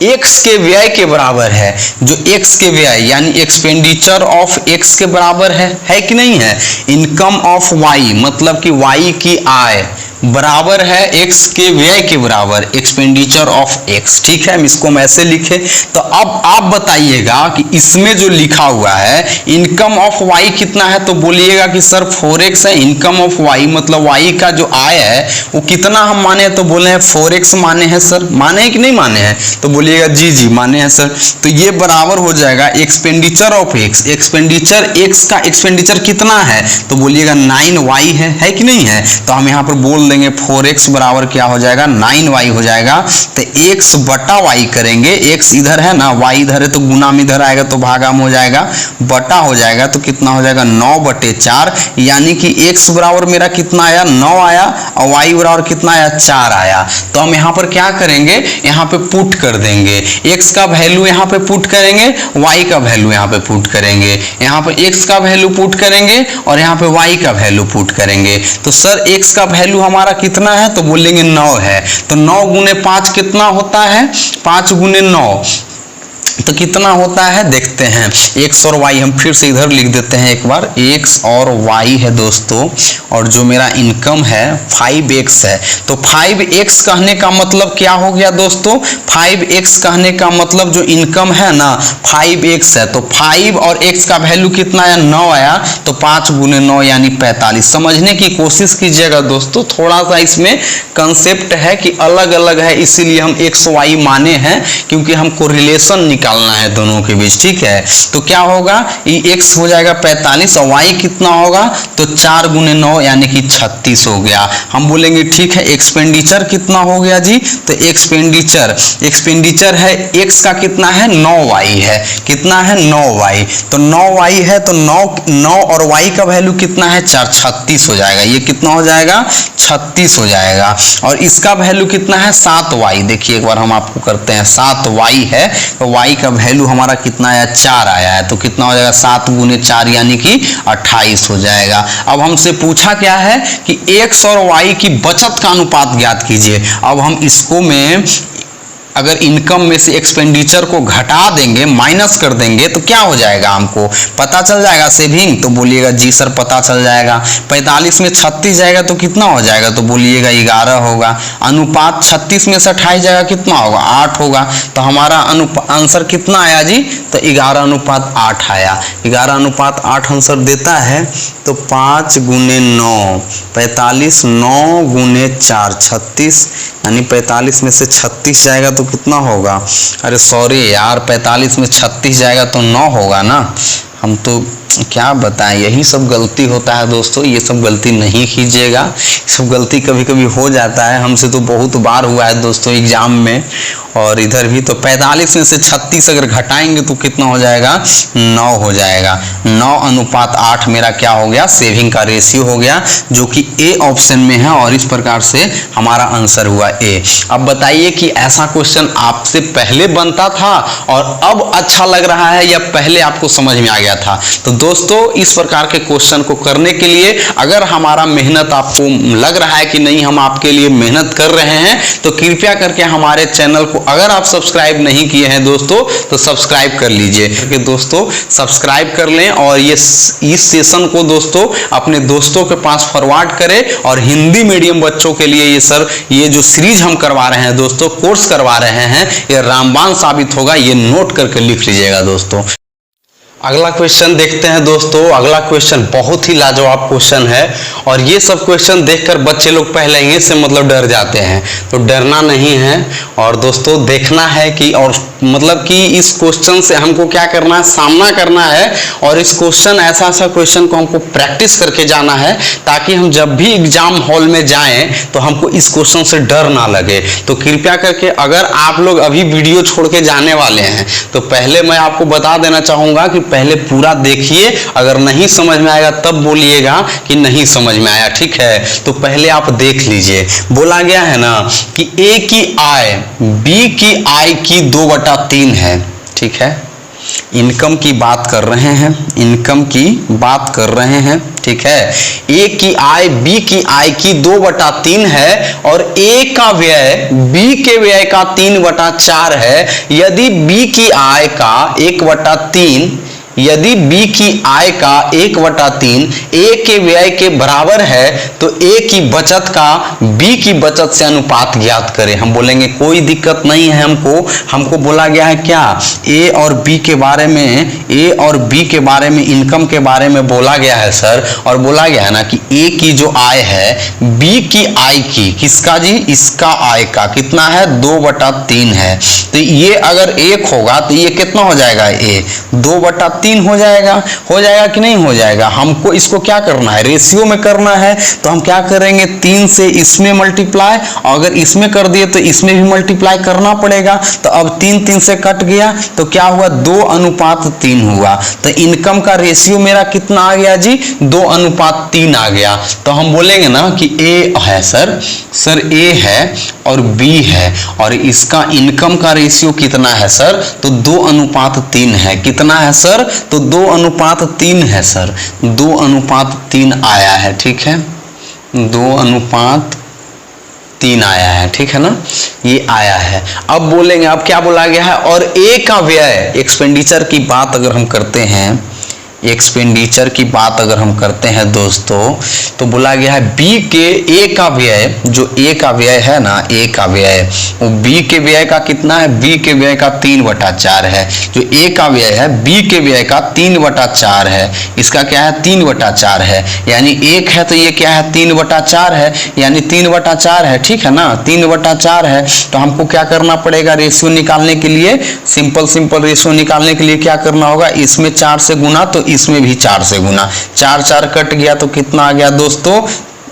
x के व्यय के बराबर है। जो x के व्यय यानी एक्सपेंडिचर ऑफ x के बराबर है कि नहीं है। इनकम ऑफ y मतलब कि y की आय बराबर है x के व्यय के बराबर, एक्सपेंडिचर ऑफ x। ठीक है, हम इसको ऐसे लिखे। तो अब आप बताइएगा कि इसमें जो लिखा हुआ है इनकम ऑफ y कितना है, तो बोलिएगा कि सर 4x है। इनकम ऑफ y मतलब y का जो आय है वो कितना हम माने हैं, तो बोले हैं 4x माने हैं। सर माने हैं कि नहीं माने हैं, तो बोलिएगा जी माने हैं सर। तो ये बराबर हो जाएगा expenditure of x, expenditure x का एक्सपेंडिचर कितना है, तो बोलिएगा 9y है कि नहीं है। तो हम यहाँ पर बोल देंगे 4x बराबर क्या हो जाएगा, 9y हो जाएगा। तो x बटा y करेंगे, x इधर है ना, y इधर है, तो गुना में इधर आएगा तो भागा में हो जाएगा, बटा हो जाएगा, तो कितना हो जाएगा 9/4, यानी कि x बराबर मेरा कितना आया, 9 आया, और y बराबर कितना आया, 4 आया। तो हम यहाँ पर क्या करेंगे, यहाँ पे पुट कर देंगे, x का वैल्यू यहाँ पे पुट करेंगे, y का वैल्यू यहाँ पे पुट करेंगे, यहाँ पे x का वैल्यू पुट करेंगे और यहाँ पे y का वैल्यू पुट करेंगे। तो सर x का वैल्यू हमारा कितना है, तो बोलेंगे 9 है। तो 9 गुने 5 कितना होता है, 5 गुने 9 तो कितना होता है, देखते हैं। x और y हम फिर से इधर लिख देते हैं एक बार, x और y है दोस्तों, और जो मेरा इनकम है 5x है। तो 5x कहने का मतलब क्या हो गया दोस्तों, 5x कहने का मतलब जो इनकम है ना 5x है। तो 5 और x का वैल्यू कितना आया, 9 आया, तो 5 गुने 9 यानी 45। समझने की कोशिश कीजिएगा दोस्तों, थोड़ा सा इसमें कंसेप्ट है कि अलग अलग है, इसीलिए हम x y माने हैं, क्योंकि हमको रिलेशन निकालना है दोनों के बीच। ठीक है, तो क्या होगा, ये x हो जाएगा 45 और y कितना होगा, तो 4 गुने 9 यानी कि 36 हो गया। हम बोलेंगे ठीक है, एक्सपेंडिचर कितना हो गया जी, तो एक्सपेंडिचर है x का कितना है, 9y है, कितना है 9y, तो 9y है, तो 9 और y का वैल्यू कितना है, 4, 36 हो जाएगा। ये कितना हो जाएगा, 36 हो जाएगा। और इसका वैल्यू कितना है, 7y। देखिए एक बार हम आपको करते हैं, 7y है, तो y का वैल्यू हमारा कितना आया, 4 आया है, तो कितना हो जाएगा, 7 गुने 4 यानी कि 28 हो जाएगा। अब हमसे पूछा क्या है कि x और y की बचत का अनुपात ज्ञात कीजिए। अब हम इसको में अगर इनकम में से एक्सपेंडिचर को घटा देंगे, माइनस कर देंगे, तो क्या हो जाएगा, हमको पता चल जाएगा सेविंग, तो बोलिएगा जी सर पता चल जाएगा। 45 में 36 जाएगा तो कितना हो जाएगा, तो बोलिएगा 11 होगा। अनुपात 36 में से 28 जाएगा, कितना होगा, 8 होगा। तो हमारा आंसर कितना आया जी, तो 11:8 आया। 11:8 आंसर देता है। तो 5 गुने 9 45, 9 गुने 4 36, यानी 45 में से 36 जाएगा तो कितना होगा, अरे सॉरी यार, 45 में 36 जाएगा तो 9 होगा ना। हम तो क्या बताएं, यही सब गलती होता है दोस्तों, ये सब गलती नहीं कीजिएगा। सब गलती कभी कभी हो जाता है, हमसे तो बहुत बार हुआ है दोस्तों एग्जाम में। और इधर भी तो 45 में से 36 अगर घटाएंगे तो कितना हो जाएगा, 9 हो जाएगा। 9:8 मेरा क्या हो गया, सेविंग का रेशियो हो गया, जो कि ए ऑप्शन में है, और इस प्रकार से हमारा आंसर हुआ ए। अब बताइए कि ऐसा क्वेश्चन आपसे पहले बनता था और अब अच्छा लग रहा है, या पहले आपको समझ में आ गया था। तो दोस्तों इस प्रकार के क्वेश्चन को करने के लिए अगर हमारा मेहनत आपको लग रहा है कि नहीं हम आपके लिए मेहनत कर रहे हैं, तो कृपया करके हमारे चैनल को अगर आप सब्सक्राइब नहीं किए हैं दोस्तों तो सब्सक्राइब कर लीजिए। क्योंकि दोस्तों सब्सक्राइब कर लें और इस सेशन को दोस्तों अपने दोस्तों के पास फॉरवर्ड करें। और हिंदी मीडियम बच्चों के लिए ये जो सीरीज हम करवा रहे हैं दोस्तों, कोर्स करवा रहे हैं, ये रामबाण साबित होगा, ये नोट करके लिख लीजिएगा दोस्तों। अगला क्वेश्चन देखते हैं दोस्तों। अगला क्वेश्चन बहुत ही लाजवाब क्वेश्चन है और ये सब क्वेश्चन देखकर बच्चे लोग पहले ही से मतलब डर जाते हैं, तो डरना नहीं है और दोस्तों देखना है कि और मतलब कि इस क्वेश्चन से हमको क्या करना है, सामना करना है। और इस क्वेश्चन ऐसा क्वेश्चन को हमको प्रैक्टिस करके जाना है ताकि हम जब भी एग्जाम हॉल में जाएं तो हमको इस क्वेश्चन से डर ना लगे। तो कृपया करके अगर आप लोग अभी वीडियो छोड़ के जाने वाले हैं तो पहले मैं आपको बता देना चाहूंगा कि पहले पूरा देखिए, अगर नहीं समझ में आएगा तब बोलिएगा कि नहीं समझ में आया, ठीक है। तो पहले आप देख लीजिए, बोला गया है ना कि ए की आय बी की आय की 2/3 है, ठीक है। इनकम की बात कर रहे हैं, इनकम की बात कर रहे हैं, ठीक है। ए की आय बी की आय की 2/3 है और ए का व्यय बी के व्यय का 3/4 है। यदि बी की आय का 1/3 यदि बी की आय का 1/3 ए के व्यय के बराबर है तो ए की बचत का बी की बचत से अनुपात ज्ञात करें। हम बोलेंगे कोई दिक्कत नहीं है, हमको बोला गया है क्या, ए और बी के बारे में इनकम के बारे में बोला गया है सर। और बोला गया है ना कि ए की जो आय है बी की आय की, किसका जी, इसका आय का कितना है, 2/3 है। तो ये अगर 1 होगा तो ये कितना हो जाएगा, ए 2/3 हो जाएगा कि नहीं हो जाएगा। हमको इसको क्या करना है, रेशियो में करना है। तो हम क्या करेंगे, 3 से इसमें मल्टीप्लाई, अगर इसमें कर दिए तो इसमें भी मल्टीप्लाई करना पड़ेगा। तो अब 3 से कट गया तो क्या हुआ, 2:3 हुआ। तो इनकम का रेशियो मेरा कितना आ गया जी, 2:3 आ गया। तो हम बोलेंगे ना कि ए है सर ए है और बी है और इसका इनकम का रेशियो कितना है सर, तो 2:3 है। कितना है सर, तो 2:3 है सर, 2:3 आया है, ठीक है, 2:3 आया है, ठीक है ना, ये आया है। अब बोलेंगे, अब क्या बोला गया है, और ए का व्यय, एक्सपेंडिचर की बात अगर हम करते हैं, एक्सपेंडिचर की बात अगर हम करते हैं दोस्तों, तो बोला गया है बी के ए का व्यय, जो ए का व्यय है ना, ए का व्यय वो बी के व्यय का कितना है, बी के व्यय का 3/4 है। जो ए का व्यय है बी के व्यय का 3/4 है, इसका क्या है, 3/4 है। यानी 1 है तो ये क्या है, 3/4 है, यानी 3/4 है, ठीक है ना, 3/4 है। तो हमको क्या करना पड़ेगा, रेशियो निकालने के लिए, सिंपल रेशियो निकालने के लिए क्या करना होगा, इसमें 4 से गुना तो इसमें भी 4 से गुना, 4 कट गया तो कितना आ गया दोस्तों,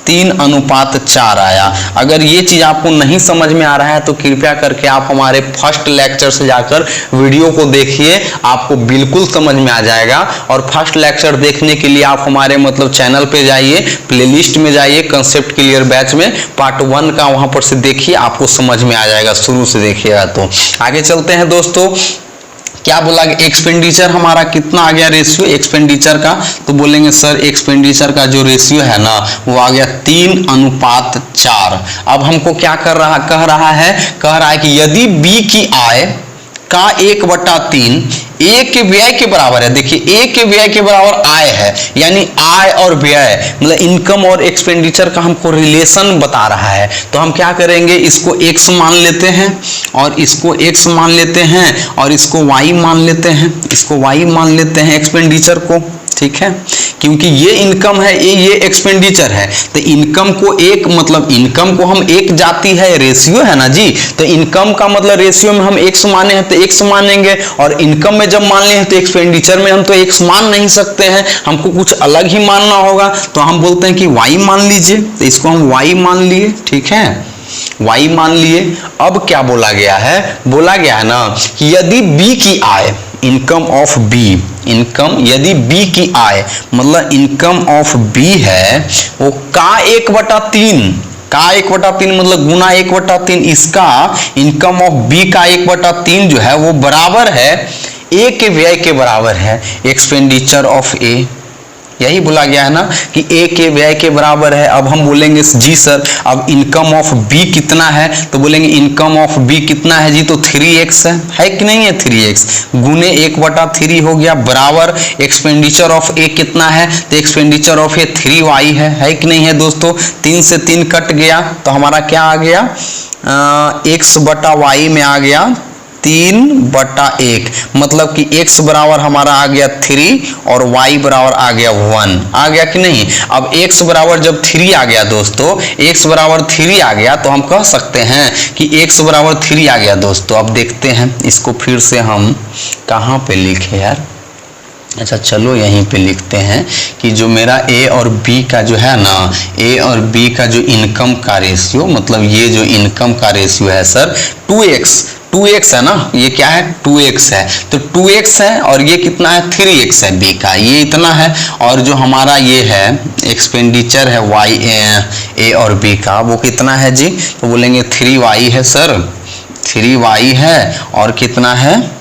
3:4 आया। अगर ये चीज आपको नहीं समझ में आ रहा है तो कृपया करके आप हमारे फर्स्ट लेक्चर से जाकर वीडियो को देखिए, आपको बिल्कुल समझ में आ जाएगा। और फर्स्ट लेक्चर देखने के लिए आप हमारे मतलब चैनल पे जाइए, प्लेलिस्ट में जाइए, कंसेप्ट क्लियर बैच में पार्ट 1 का वहां पर से देखिए, आपको समझ में आ जाएगा, शुरू से देखिएगा। तो आगे चलते हैं दोस्तों, क्या बोला, एक्सपेंडिचर हमारा कितना आ गया रेशियो एक्सपेंडिचर का, तो बोलेंगे सर एक्सपेंडिचर का जो रेशियो है ना वो आ गया 3:4। अब हमको क्या कह रहा है कि यदि बी की आय का 1/3 ए के व्यय के बराबर है। देखिए ए के व्यय के बराबर आय है, यानी आय और व्यय मतलब इनकम और एक्सपेंडिचर का हमको रिलेशन बता रहा है। तो हम क्या करेंगे, इसको x मान लेते हैं और इसको x मान लेते हैं और इसको y मान लेते हैं, इसको y मान लेते हैं एक्सपेंडिचर को, ठीक है, क्योंकि ये इनकम है, ये एक्सपेंडिचर है। तो इनकम को एक मतलब इनकम को हम एक जाती है, रेशियो है ना जी, तो इनकम का मतलब रेशियो में हम x माने हैं तो x मानेंगे, और इनकम में जब मान लिए हैं तो एक्सपेंडिचर में हम तो x मान नहीं सकते हैं, हमको कुछ अलग ही मानना होगा। तो हम बोलते हैं कि y मान लीजिए, तो इसको हम y मान लिए, ठीक है, y मान लिए। अब क्या बोला गया है, बोला गया है ना कि यदि b की आय, इनकम ऑफ बी, इनकम यदि बी की आय मतलब इनकम ऑफ बी है वो का 1/3, का 1/3 मतलब गुना 1/3, इसका इनकम ऑफ बी का 1/3 जो है वो बराबर है ए के व्यय के बराबर है एक्सपेंडिचर ऑफ ए, यही बोला गया है ना कि ए के व्यय के बराबर है। अब हम बोलेंगे जी सर अब इनकम ऑफ बी कितना है, तो बोलेंगे इनकम ऑफ बी कितना है जी, तो 3x है कि नहीं है, 3x गुने 1/3 हो गया, बराबर एक्सपेंडिचर ऑफ ए कितना है, तो एक्सपेंडिचर ऑफ ए 3y है कि नहीं है दोस्तों। 3 से 3 कट गया तो हमारा क्या आ गया, x/y में आ गया 3/1, मतलब कि x बराबर हमारा आ गया 3 और y बराबर आ गया 1, आ गया कि नहीं। अब x बराबर जब 3 आ गया दोस्तों, x बराबर 3 आ गया तो हम कह सकते हैं कि x बराबर 3 आ गया दोस्तों। अब देखते हैं इसको फिर से हम कहाँ पे लिखे यार, अच्छा चलो यहीं पे लिखते हैं कि जो मेरा ए और बी का जो है ना, ए और बी का जो इनकम का रेशियो, मतलब ये जो इनकम का रेशियो है सर 2x है ना, ये क्या है 2x है, तो 2x है और ये कितना है 3x है बी का, ये इतना है। और जो हमारा ये है एक्सपेंडिचर है वाई ए और बी का वो कितना है जी, तो बोलेंगे 3y है सर, 3y है और कितना है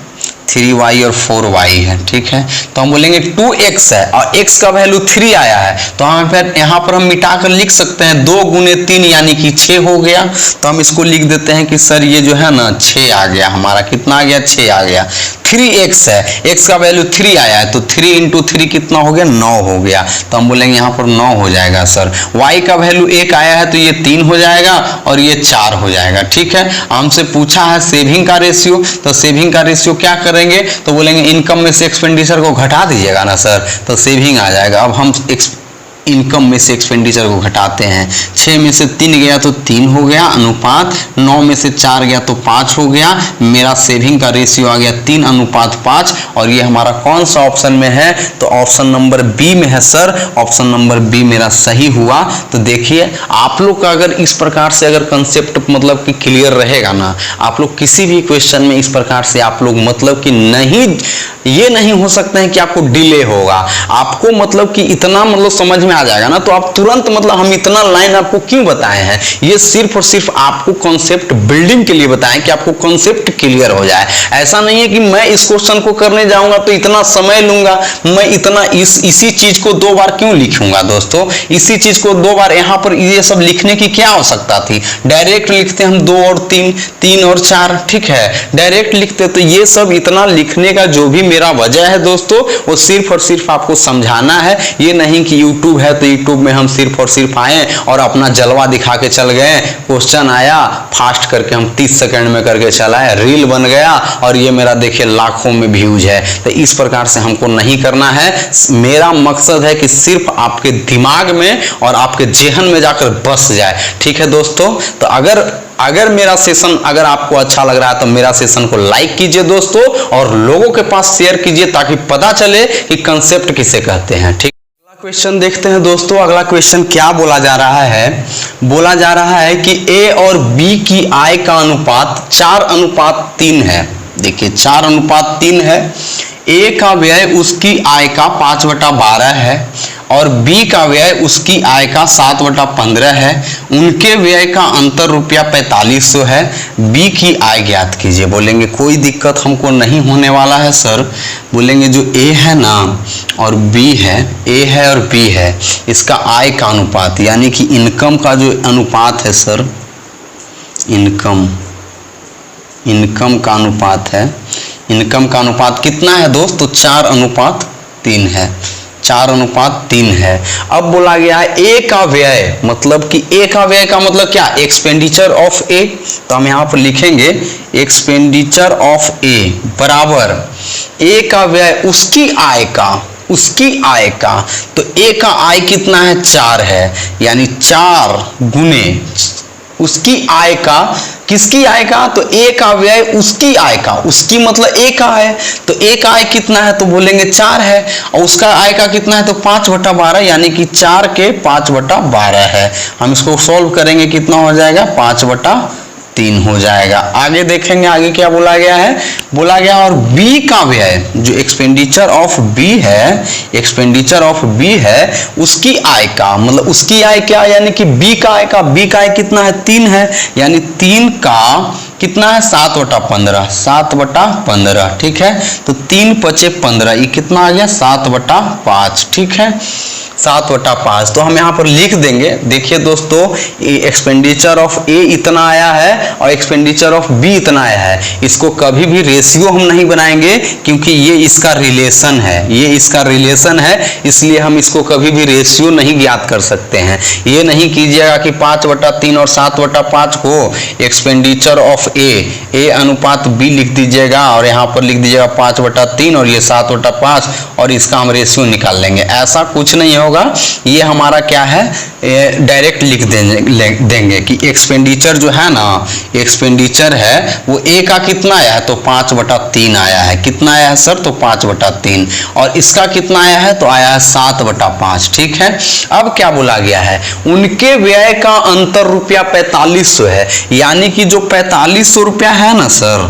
3y और 4y है, ठीक है। तो हम बोलेंगे 2x है और x का वैल्यू 3 आया है, तो हम फिर यहाँ पर हम मिटाकर लिख सकते हैं 2 गुने 3 यानी कि 6 हो गया। तो हम इसको लिख देते हैं कि सर ये जो है ना 6 आ गया, हमारा कितना आ गया 6 आ गया। 3x है, x का वैल्यू 3 आया है तो 3 × 3 कितना हो गया 9 हो गया, तो हम बोलेंगे यहाँ पर 9 हो जाएगा सर। y का वैल्यू 1 आया है तो ये 3 हो जाएगा और ये 4 हो जाएगा, ठीक है। हमसे पूछा है सेविंग का रेशियो, तो सेविंग का रेशियो क्या करेंगे, तो बोलेंगे इनकम में से एक्सपेंडिचर को घटा दीजिएगा ना सर, तो सेविंग आ जाएगा। अब हम इनकम में से एक्सपेंडिचर को घटाते हैं, 6 में से 3 गया तो 3 हो गया अनुपात, 9 में से 4 गया तो 5 हो गया, मेरा सेविंग का रेशियो आ गया 3:5। और ये हमारा कौन सा ऑप्शन में है, तो ऑप्शन नंबर बी में है सर, ऑप्शन नंबर बी मेरा सही हुआ। तो देखिए आप लोग का अगर इस प्रकार से अगर कंसेप्ट मतलब कि क्लियर रहेगा ना, आप लोग किसी भी क्वेश्चन में इस प्रकार से आप लोग मतलब कि नहीं, ये नहीं हो सकता है कि आपको डिले होगा, आपको मतलब कि इतना मतलब समझ में आ जाएगा ना, तो आप तुरंत मतलब हम इतना लाइन आपको क्यों बताए हैं, ये सिर्फ और सिर्फ आपको कॉन्सेप्ट बिल्डिंग के लिए बताएं कि आपको कॉन्सेप्ट क्लियर हो जाए। ऐसा नहीं है कि मैं इस क्वेश्चन को करने जाऊंगा तो इतना समय लूंगा, मैं इतना इसी चीज को 2 बार क्यों लिखूंगा दोस्तों, इसी चीज को 2 बार यहाँ पर ये सब लिखने की क्या आवश्यकता थी। डायरेक्ट लिखते हम 2 और 3, 3 और 4, ठीक है, डायरेक्ट लिखते। तो ये सब इतना लिखने का जो भी मेरा वजह है दोस्तों, वो सिर्फ और सिर्फ आपको समझाना है। ये नहीं कि YouTube है तो YouTube में हम सिर्फ और सिर्फ आए और अपना जलवा दिखा के चल गए, क्वेश्चन आया फास्ट करके हम 30 सेकंड में करके चलाए, रील बन गया और ये मेरा देखिए लाखों में व्यूज है। तो इस प्रकार से हमको नहीं करना है। मेरा मकसद है कि सिर्फ आपके दिमाग में और आपके जेहन में जाकर बस जाए, ठीक है दोस्तों। तो अगर मेरा सेशन अगर आपको अच्छा लग रहा है तो मेरा सेशन को लाइक कीजिए दोस्तों, और लोगों के पास शेयर कीजिए ताकि पता चले कि कंसेप्ट किसे कहते हैं, ठीक। अगला क्वेश्चन देखते हैं दोस्तों। अगला क्वेश्चन क्या बोला जा रहा है, बोला जा रहा है कि ए और बी की आय का अनुपात 4:3 है। देखिए 4:3 है। ए का व्यय उसकी आय का 5/12 है और बी का व्यय उसकी आय का 7/15 है। उनके व्यय का अंतर ₹4500 है। बी की आय ज्ञात कीजिए। बोलेंगे कोई दिक्कत हमको नहीं होने वाला है सर। बोलेंगे जो ए है ना और बी है, ए है और बी है, इसका आय का अनुपात यानी कि इनकम का जो अनुपात है सर, इनकम का अनुपात है। इनकम का अनुपात कितना है दोस्त, तो 4:3 है, 4:3 है। अब बोला गया है ए का व्यय, मतलब कि ए का व्यय का मतलब क्या, एक्सपेंडिचर ऑफ ए। तो हम यहाँ पर लिखेंगे एक्सपेंडिचर ऑफ ए बराबर ए का व्यय उसकी आय का, तो ए का आय कितना है 4 है, यानी 4 गुने उसकी आय का, किसकी आय का, तो ए का व्यय उसकी आय का, उसकी मतलब ए का है, तो ए का आय कितना है, तो बोलेंगे 4 है, और उसका आय का कितना है, तो 5/12 यानी कि 4 के 5/12 है। हम इसको सॉल्व करेंगे, कितना हो जाएगा 5/3 हो जाएगा। आगे देखेंगे आगे क्या बोला गया है, बोला गया और बी का व्यय, जो एक्सपेंडिचर ऑफ बी है, एक्सपेंडिचर ऑफ बी है, उसकी आय का मतलब उसकी आय क्या, यानी कि बी का आय कितना है 3 है, यानी 3 का कितना है 7/15, 7/15, ठीक है। तो 3 × 5 = 15, ये कितना आ गया 7/5, ठीक है, 7/5। तो हम यहाँ पर लिख देंगे, देखिए दोस्तों, एक्सपेंडिचर ऑफ ए इतना आया है और एक्सपेंडिचर ऑफ बी इतना आया है। इसको कभी भी रेशियो हम नहीं बनाएंगे क्योंकि ये इसका रिलेशन है, ये इसका रिलेशन है, इसलिए हम इसको कभी भी रेशियो नहीं ज्ञात कर सकते हैं। ये नहीं कीजिएगा कि 5/3 और 7/5 को एक्सपेंडिचर ऑफ ए अनुपात बी लिख दीजिएगा और यहाँ पर लिख दीजिएगा 5/3 और ये 7/5 और इसका हम रेशियो निकाल लेंगे। ऐसा कुछ नहीं होगा, ये हमारा क्या है, डायरेक्ट लिख देंगे कि एक्सपेंडिचर जो है ना, एक्सपेंडिचर है वो ए का कितना आया है, तो 5/3 आया है। कितना आया है सर, तो 5/3। और इसका कितना आया है, तो आया है 7/5, ठीक है। अब क्या बोला गया है, उनके व्यय का अंतर ₹4500 है, यानी कि जो 4500 रुपया है ना सर,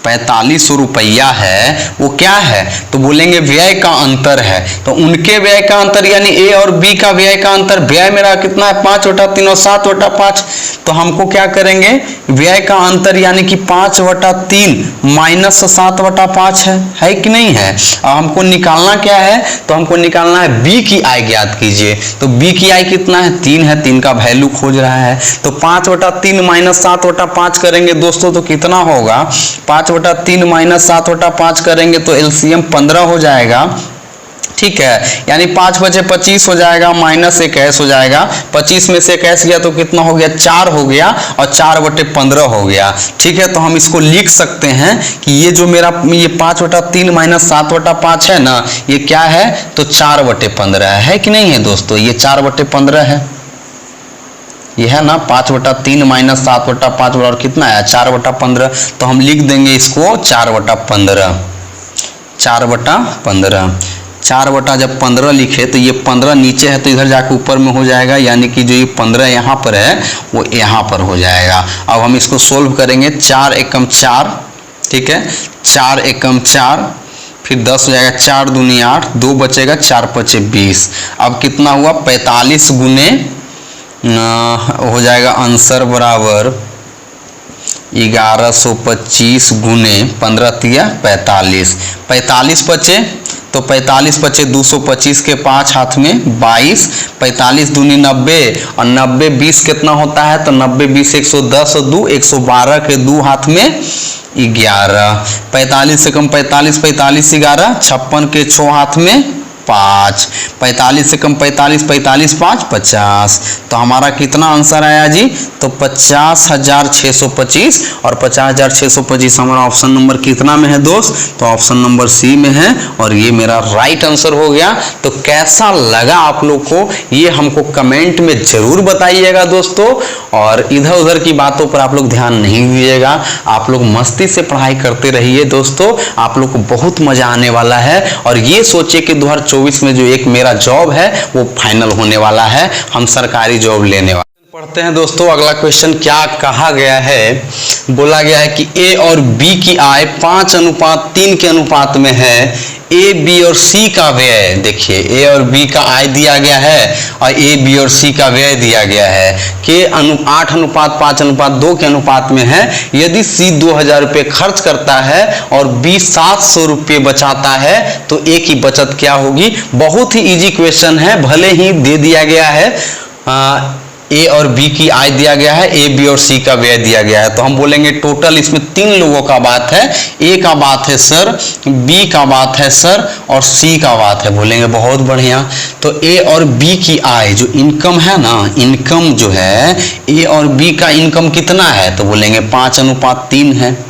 4500 रुपया है, वो क्या है, तो बोलेंगे व्यय का अंतर है। तो उनके व्यय का अंतर यानी ए और बी का व्यय का अंतर, व्यय मेरा कितना है 5/3 और 7/5, तो हमको क्या करेंगे, व्यय का अंतर यानी कि 5/3 माइनस 7/5 है कि नहीं है। अब हमको निकालना क्या है, तो हमको निकालना है बी की आय ज्ञात कीजिए। तो बी की आय कितना है, 3 है, 3 का वैल्यू खोज रहा है। तो 5/3 माइनस 7/5 करेंगे दोस्तों तो कितना होगा, 5/3 माइनस 7/5 करेंगे तो एलसीएम 15 हो जाएगा, ठीक है। यानी 5 × 5 = 25 हो जाएगा, माइनस 21 हो जाएगा। 25 में से 21 गया तो कितना हो गया, 4 हो गया और 4/15 हो गया, ठीक है। तो हम इसको लिख सकते हैं कि ये जो मेरा ये 5/3 माइनस 7/5 है ना, ये क्या है, तो 4/15 है कि नहीं है दोस्तों, ये 4/15 है, ये है ना 5/3 माइनस 7/5 और कितना है 4/15। तो हम लिख देंगे इसको 4/15, 4/15, 4/15 लिखे तो ये 15 नीचे है तो इधर जाके ऊपर में हो जाएगा, यानी कि जो ये 15 यहाँ पर है वो यहाँ पर हो जाएगा। अब हम इसको सोल्व करेंगे, 4 एकम 4, ठीक है, 4 एकम 4, फिर 10 हो जाएगा, 4 दूनी 8, 2 बचेगा, 4 × 5 = 20। अब कितना हुआ, 45 गुने हो जाएगा आंसर बराबर 1125 गुने 15 × 45, 45 बचे तो 45 बचे 225 के 5 हाथ में 22, 45 दूनी 90 और 90 20 कितना होता है, तो 90 20 110 और 2 112 के 2 हाथ में 11, 45 से कम 45, 45 11, 56 के 6 हाथ में 5, 45 से कम 45, 45 5 50। तो हमारा कितना आंसर आया जी, तो 50,625 और 50,625 हमारा ऑप्शन नंबर कितना में है दोस्त, तो ऑप्शन नंबर सी में है और ये मेरा राइट आंसर हो गया। तो कैसा लगा आप लोग को, ये हमको कमेंट में जरूर बताइएगा दोस्तों, और इधर उधर की बातों पर आप लोग ध्यान नहीं दीजिएगा, आप लोग मस्ती से पढ़ाई करते रहिए दोस्तों, आप लोग को बहुत मजा आने वाला है। और ये सोचिए कि 2024 में जो एक मेरा जॉब है वो फाइनल होने वाला है, हम सरकारी जॉब लेने वाले। पढ़ते हैं दोस्तों अगला क्वेश्चन, क्या कहा गया है, बोला गया है कि ए और बी की आय 5:3 के अनुपात में है, ए बी और सी का व्यय, देखिए ए और बी का आय दिया गया है और ए बी और सी का व्यय दिया गया है कि 8:5:2 के अनुपात में है। यदि सी 2000 रुपये खर्च करता है और बी 700 रुपये बचाता है तो ए की बचत क्या होगी। बहुत ही इजी क्वेश्चन है, भले ही दे दिया गया है ए और बी की आय दिया गया है, ए बी और सी का व्यय दिया गया है। तो हम बोलेंगे टोटल इसमें 3 लोगों का बात है, ए का बात है सर, बी का बात है सर और सी का बात है। बोलेंगे बहुत बढ़िया। तो ए और बी की आय जो इनकम है ना, इनकम जो है ए और बी का इनकम कितना है, तो बोलेंगे 5:3 है।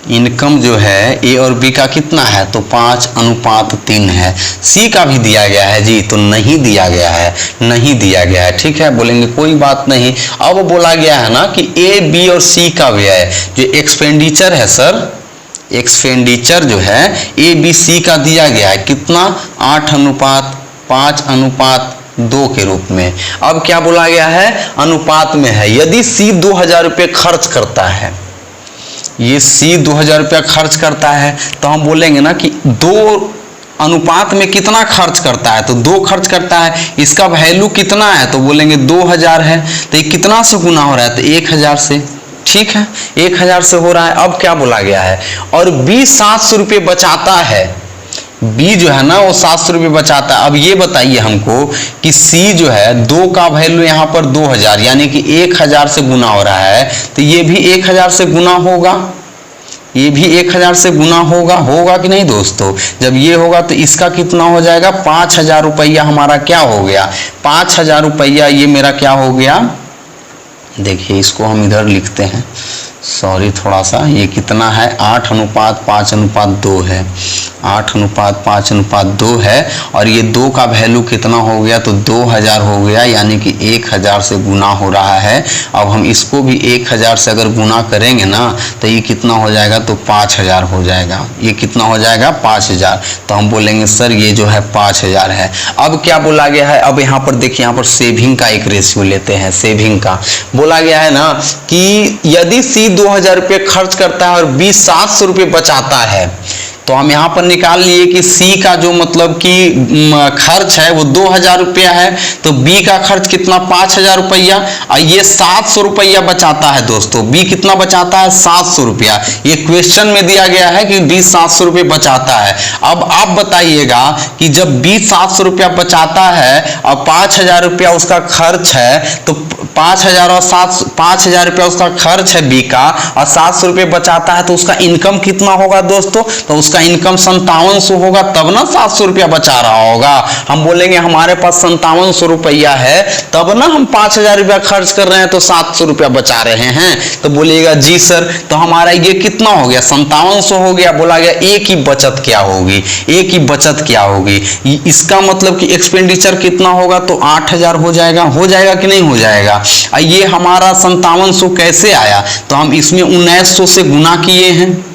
इनकम जो है ए और बी का कितना है, तो 5:3 है। सी का भी दिया गया है जी, तो नहीं दिया गया है, नहीं दिया गया है, ठीक है। बोलेंगे कोई बात नहीं। अब बोला गया है ना कि ए बी और सी का व्यय जो एक्सपेंडिचर है सर, एक्सपेंडिचर जो है ए बी सी का दिया गया है कितना, 8:5:2 के रूप में। अब क्या बोला गया है, अनुपात में है। यदि सी 2000 रुपये खर्च करता है, ये सी 2000 रुपया खर्च करता है, तो हम बोलेंगे ना कि 2 अनुपात में कितना खर्च करता है, तो 2 खर्च करता है, इसका वैल्यू कितना है, तो बोलेंगे 2000 है। तो ये कितना से गुना हो रहा है, तो 1000 से। ठीक है, 1000 से हो रहा है। अब क्या बोला गया है, और बी 700 रुपये बचाता है, बी जो है ना वो 700 रुपये बचाता है। अब ये बताइए हमको कि सी जो है 2 का वैल्यू यहाँ पर 2000 यानी कि 1000 से गुना हो रहा है, तो ये भी 1000 से गुना होगा, ये भी 1000 से गुना होगा, होगा कि नहीं दोस्तों। जब ये होगा तो इसका कितना हो जाएगा, 5000 रुपया हमारा क्या हो गया, 5000 रुपया ये मेरा क्या हो गया। देखिए इसको हम इधर लिखते हैं, सॉरी थोड़ा सा, ये कितना है 8:5:2 है, 8:5:2 है। और ये 2 का वैल्यू कितना हो गया, तो 2000 हो गया, यानी कि 1000 से गुना हो रहा है। अब हम इसको भी 1000 से अगर गुना करेंगे ना तो ये कितना हो जाएगा, तो 5000 हो जाएगा। ये कितना हो जाएगा, 5000। तो हम बोलेंगे सर ये जो है 5000 है। अब क्या बोला गया है, अब यहाँ पर देखिए, यहाँ पर सेविंग का एक रेशियो लेते हैं। सेविंग का बोला गया है ना कि यदि सी 2000 रुपये खर्च करता है और बी 700 रुपये बचाता है, तो हम यहाँ पर निकाल लिए कि सी का जो मतलब कि खर्च है वो 2000 रुपया है, तो बी का खर्च कितना 5000 रुपया, और ये 700 रुपया बचाता है दोस्तों। बी कितना बचाता है, 700 रुपया। ये क्वेश्चन में दिया गया है कि बी 700 रुपये बचाता है। अब आप बताइएगा कि जब बी 700 रुपया बचाता है और 5000 रुपया उसका खर्च है, तो 5000 और 5000 रुपया उसका खर्च है बी का, और 700 रुपये बचाता है, तो उसका इनकम कितना होगा दोस्तों, तो उसका इनकम 5700 होगा, तब ना 700 रुपया बचा रहा होगा। हम बोलेंगे हमारे पास 5700 रुपया है, तब ना हम 5000 रुपया खर्च कर रहे हैं तो 700 रुपया बचा रहे हैं। तो बोलिएगा जी सर, तो हमारा ये कितना हो गया, 5700 हो गया। बोला गया ए की बचत क्या होगी, ए की बचत क्या होगी, इसका मतलब कि एक्सपेंडिचर कितना होगा, तो 8000 हो जाएगा। हो जाएगा कि नहीं हो जाएगा। ये हमारा 5700 कैसे आया, तो हम इसमें 1900 से गुना किए हैं,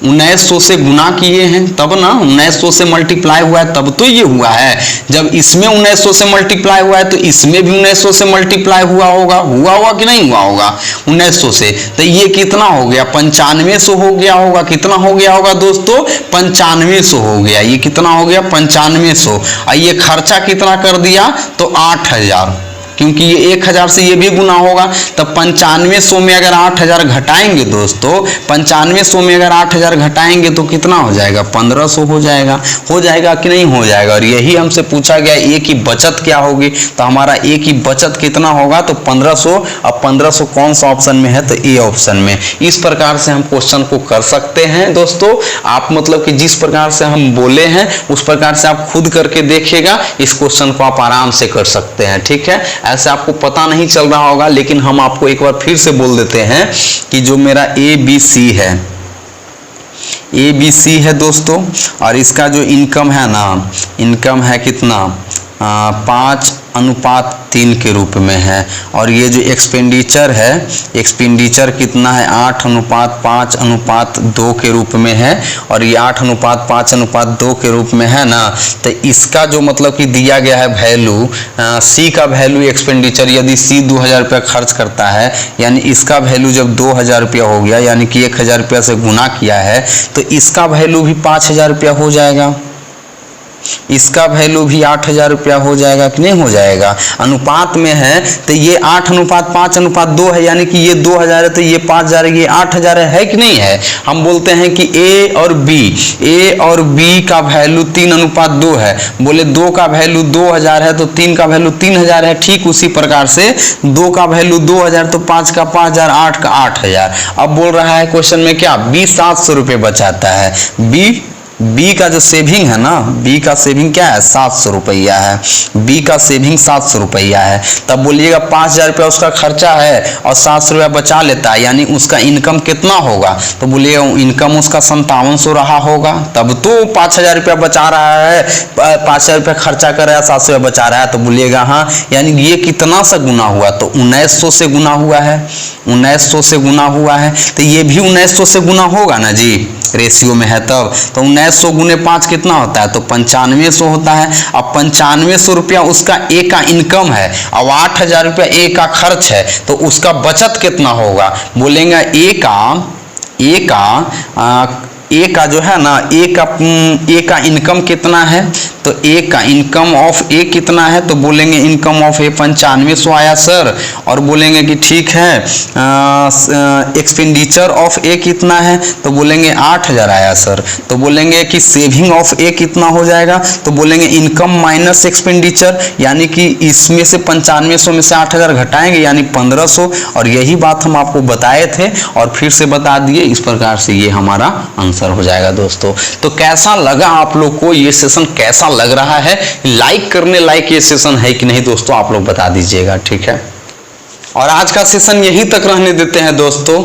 1900 से गुना किए हैं, तब ना 1900 से मल्टीप्लाई हुआ है, तब तो ये हुआ है। जब इसमें 1900 से मल्टीप्लाई हुआ है तो इसमें भी 1900 से मल्टीप्लाई हुआ होगा, हुआ कि नहीं हुआ होगा 1900 से। तो ये कितना हो गया, 9500 हो गया होगा। कितना हो गया होगा दोस्तों, 9500 हो गया। ये कितना हो गया, 9500। और ये खर्चा कितना कर दिया, तो 8000, क्योंकि ये 1000 से ये भी गुना होगा। तब 9500 में अगर 8000 घटाएंगे दोस्तों, 9500 में अगर 8000 घटाएंगे तो कितना हो जाएगा, 1500 हो जाएगा। हो जाएगा कि नहीं हो जाएगा। और यही हमसे पूछा गया ए की बचत क्या होगी, तो हमारा ए की बचत कितना होगा, तो 1500। अब 1500 कौन सा ऑप्शन में है, तो ए ऑप्शन में। इस प्रकार से हम क्वेश्चन को कर सकते हैं दोस्तों। आप मतलब कि जिस प्रकार से हम बोले हैं उस प्रकार से आप खुद करके देखिएगा, इस क्वेश्चन को आप आराम से कर सकते हैं। ठीक है, ऐसे आपको पता नहीं चल रहा होगा, लेकिन हम आपको एक बार फिर से बोल देते हैं कि जो मेरा ए बी सी है, ए बी सी है दोस्तों, और इसका जो इनकम है ना, इनकम है कितना, 5:3 के रूप में है। और ये जो एक्सपेंडिचर है, एक्सपेंडिचर कितना है, 8:5:2 के रूप में है। और ये 8:5:2 के रूप में है ना, तो इसका जो मतलब कि दिया गया है वैल्यू, सी का वैल्यू एक्सपेंडिचर, यदि सी 2000 रुपया खर्च करता है, यानी इसका वैल्यू जब 2000 रुपया हो गया, यानी कि 1000 रुपया से गुना किया है, तो इसका वैल्यू भी 5000 रुपया हो जाएगा। इसका वैल्यू भी 8000 रुपया हो जाएगा कि नहीं हो जाएगा। अनुपात में है तो ये 8:5:2 है, यानी कि ये 2000 है तो ये 5000 है, ये 8000 है कि नहीं है। हम बोलते हैं कि ए और बी का वैल्यू 3:2 है। बोले 2 का वैल्यू 2000 है तो 3 का वैल्यू 3000 है। ठीक उसी प्रकार से 2 का वैल्यू 2000 तो 5 का 5000, 8 का 8000। अब बोल रहा है क्वेश्चन में क्या, बी 700 रुपये बचाता है। बी का जो सेविंग है ना, बी का सेविंग क्या है, 700 रुपया है। बी का सेविंग 700 रुपया है। तब बोलिएगा 5000 रुपया उसका खर्चा है और 700 रुपया बचा लेता है, यानी उसका इनकम कितना होगा, तो बोलिएगा इनकम उसका 5700 रहा होगा। तब तो 5000 रुपया बचा रहा है, 5000 रुपया खर्चा कर रहा है, 700 रुपया बचा रहा है। तो बोलिएगा हाँ, यानी ये कितना सा गुना हुआ, तो 1900 से गुना हुआ है, 1900 से गुना हुआ है। तो ये भी 1900 से गुना होगा ना जी, रेशियो में है तब। तो 1900 गुने 5 कितना होता है, तो 9500 होता है। अब 9500 रुपया उसका ए का इनकम है, अब 8000 रुपया ए का खर्च है, तो उसका बचत कितना होगा। बोलेंगे ए का जो है ना, ए का इनकम कितना है, तो ए का इनकम ऑफ ए कितना है, तो बोलेंगे इनकम ऑफ ए 9500 आया सर। और बोलेंगे कि ठीक है एक्सपेंडिचर ऑफ ए कितना है, तो बोलेंगे 8000 आया सर। तो बोलेंगे कि सेविंग ऑफ ए कितना हो जाएगा, तो बोलेंगे इनकम माइनस एक्सपेंडिचर, यानी कि इसमें से 9500 में से 8000 घटाएंगे यानी 1500। और यही बात हम आपको बताए थे और फिर से बता दिए, इस प्रकार से ये हमारा आंसर हो जाएगा दोस्तों। तो कैसा लगा आप लोग को ये सेशन, कैसा लग रहा है, लाइक करने लायक ये सेशन है कि नहीं दोस्तों, आप लोग बता दीजिएगा, ठीक है। और आज का सेशन यहीं तक रहने देते हैं दोस्तों,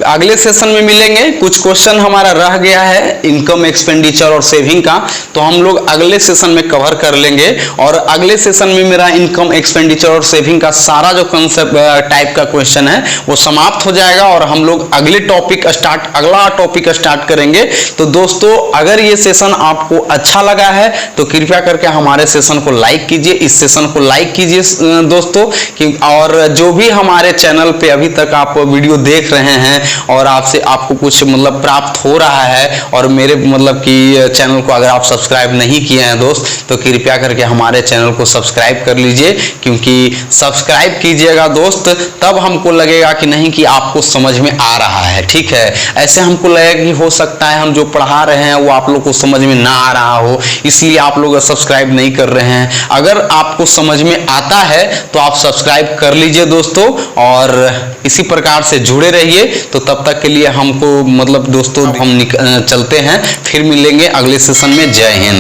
अगले सेशन में मिलेंगे। कुछ क्वेश्चन हमारा रह गया है इनकम, एक्सपेंडिचर और सेविंग का, तो हम लोग अगले सेशन में कवर कर लेंगे। और अगले सेशन में मेरा इनकम, एक्सपेंडिचर और सेविंग का सारा जो कंसेप्ट टाइप का क्वेश्चन है वो समाप्त हो जाएगा और हम लोग अगला टॉपिक स्टार्ट करेंगे। तो दोस्तों अगर ये सेशन आपको अच्छा लगा है तो कृपया करके हमारे सेशन को लाइक कीजिए, इस सेशन को लाइक कीजिए दोस्तों। और जो भी हमारे चैनल पे अभी तक आप वीडियो देख रहे हैं और आपको कुछ मतलब प्राप्त हो रहा है और मेरे मतलब कि चैनल को अगर आप सब्सक्राइब नहीं किए हैं दोस्त, तो कृपया करके हमारे चैनल को सब्सक्राइब कर लीजिए, क्योंकि सब्सक्राइब कीजिएगा दोस्त, तब हमको लगेगा कि नहीं कि आपको समझ में आ रहा है, ठीक है। ऐसे हमको लगेगा कि हो सकता है हम जो पढ़ा रहे हैं वो आप लोग को समझ में ना आ रहा हो, इसलिए आप लोग सब्सक्राइब नहीं कर रहे हैं। अगर आपको समझ में आता है तो आप सब्सक्राइब कर लीजिए दोस्तों, और इसी प्रकार से जुड़े रहिए। तो तब तक के लिए हमको मतलब दोस्तों हम चलते हैं, फिर मिलेंगे अगले सेशन में। जय हिंद।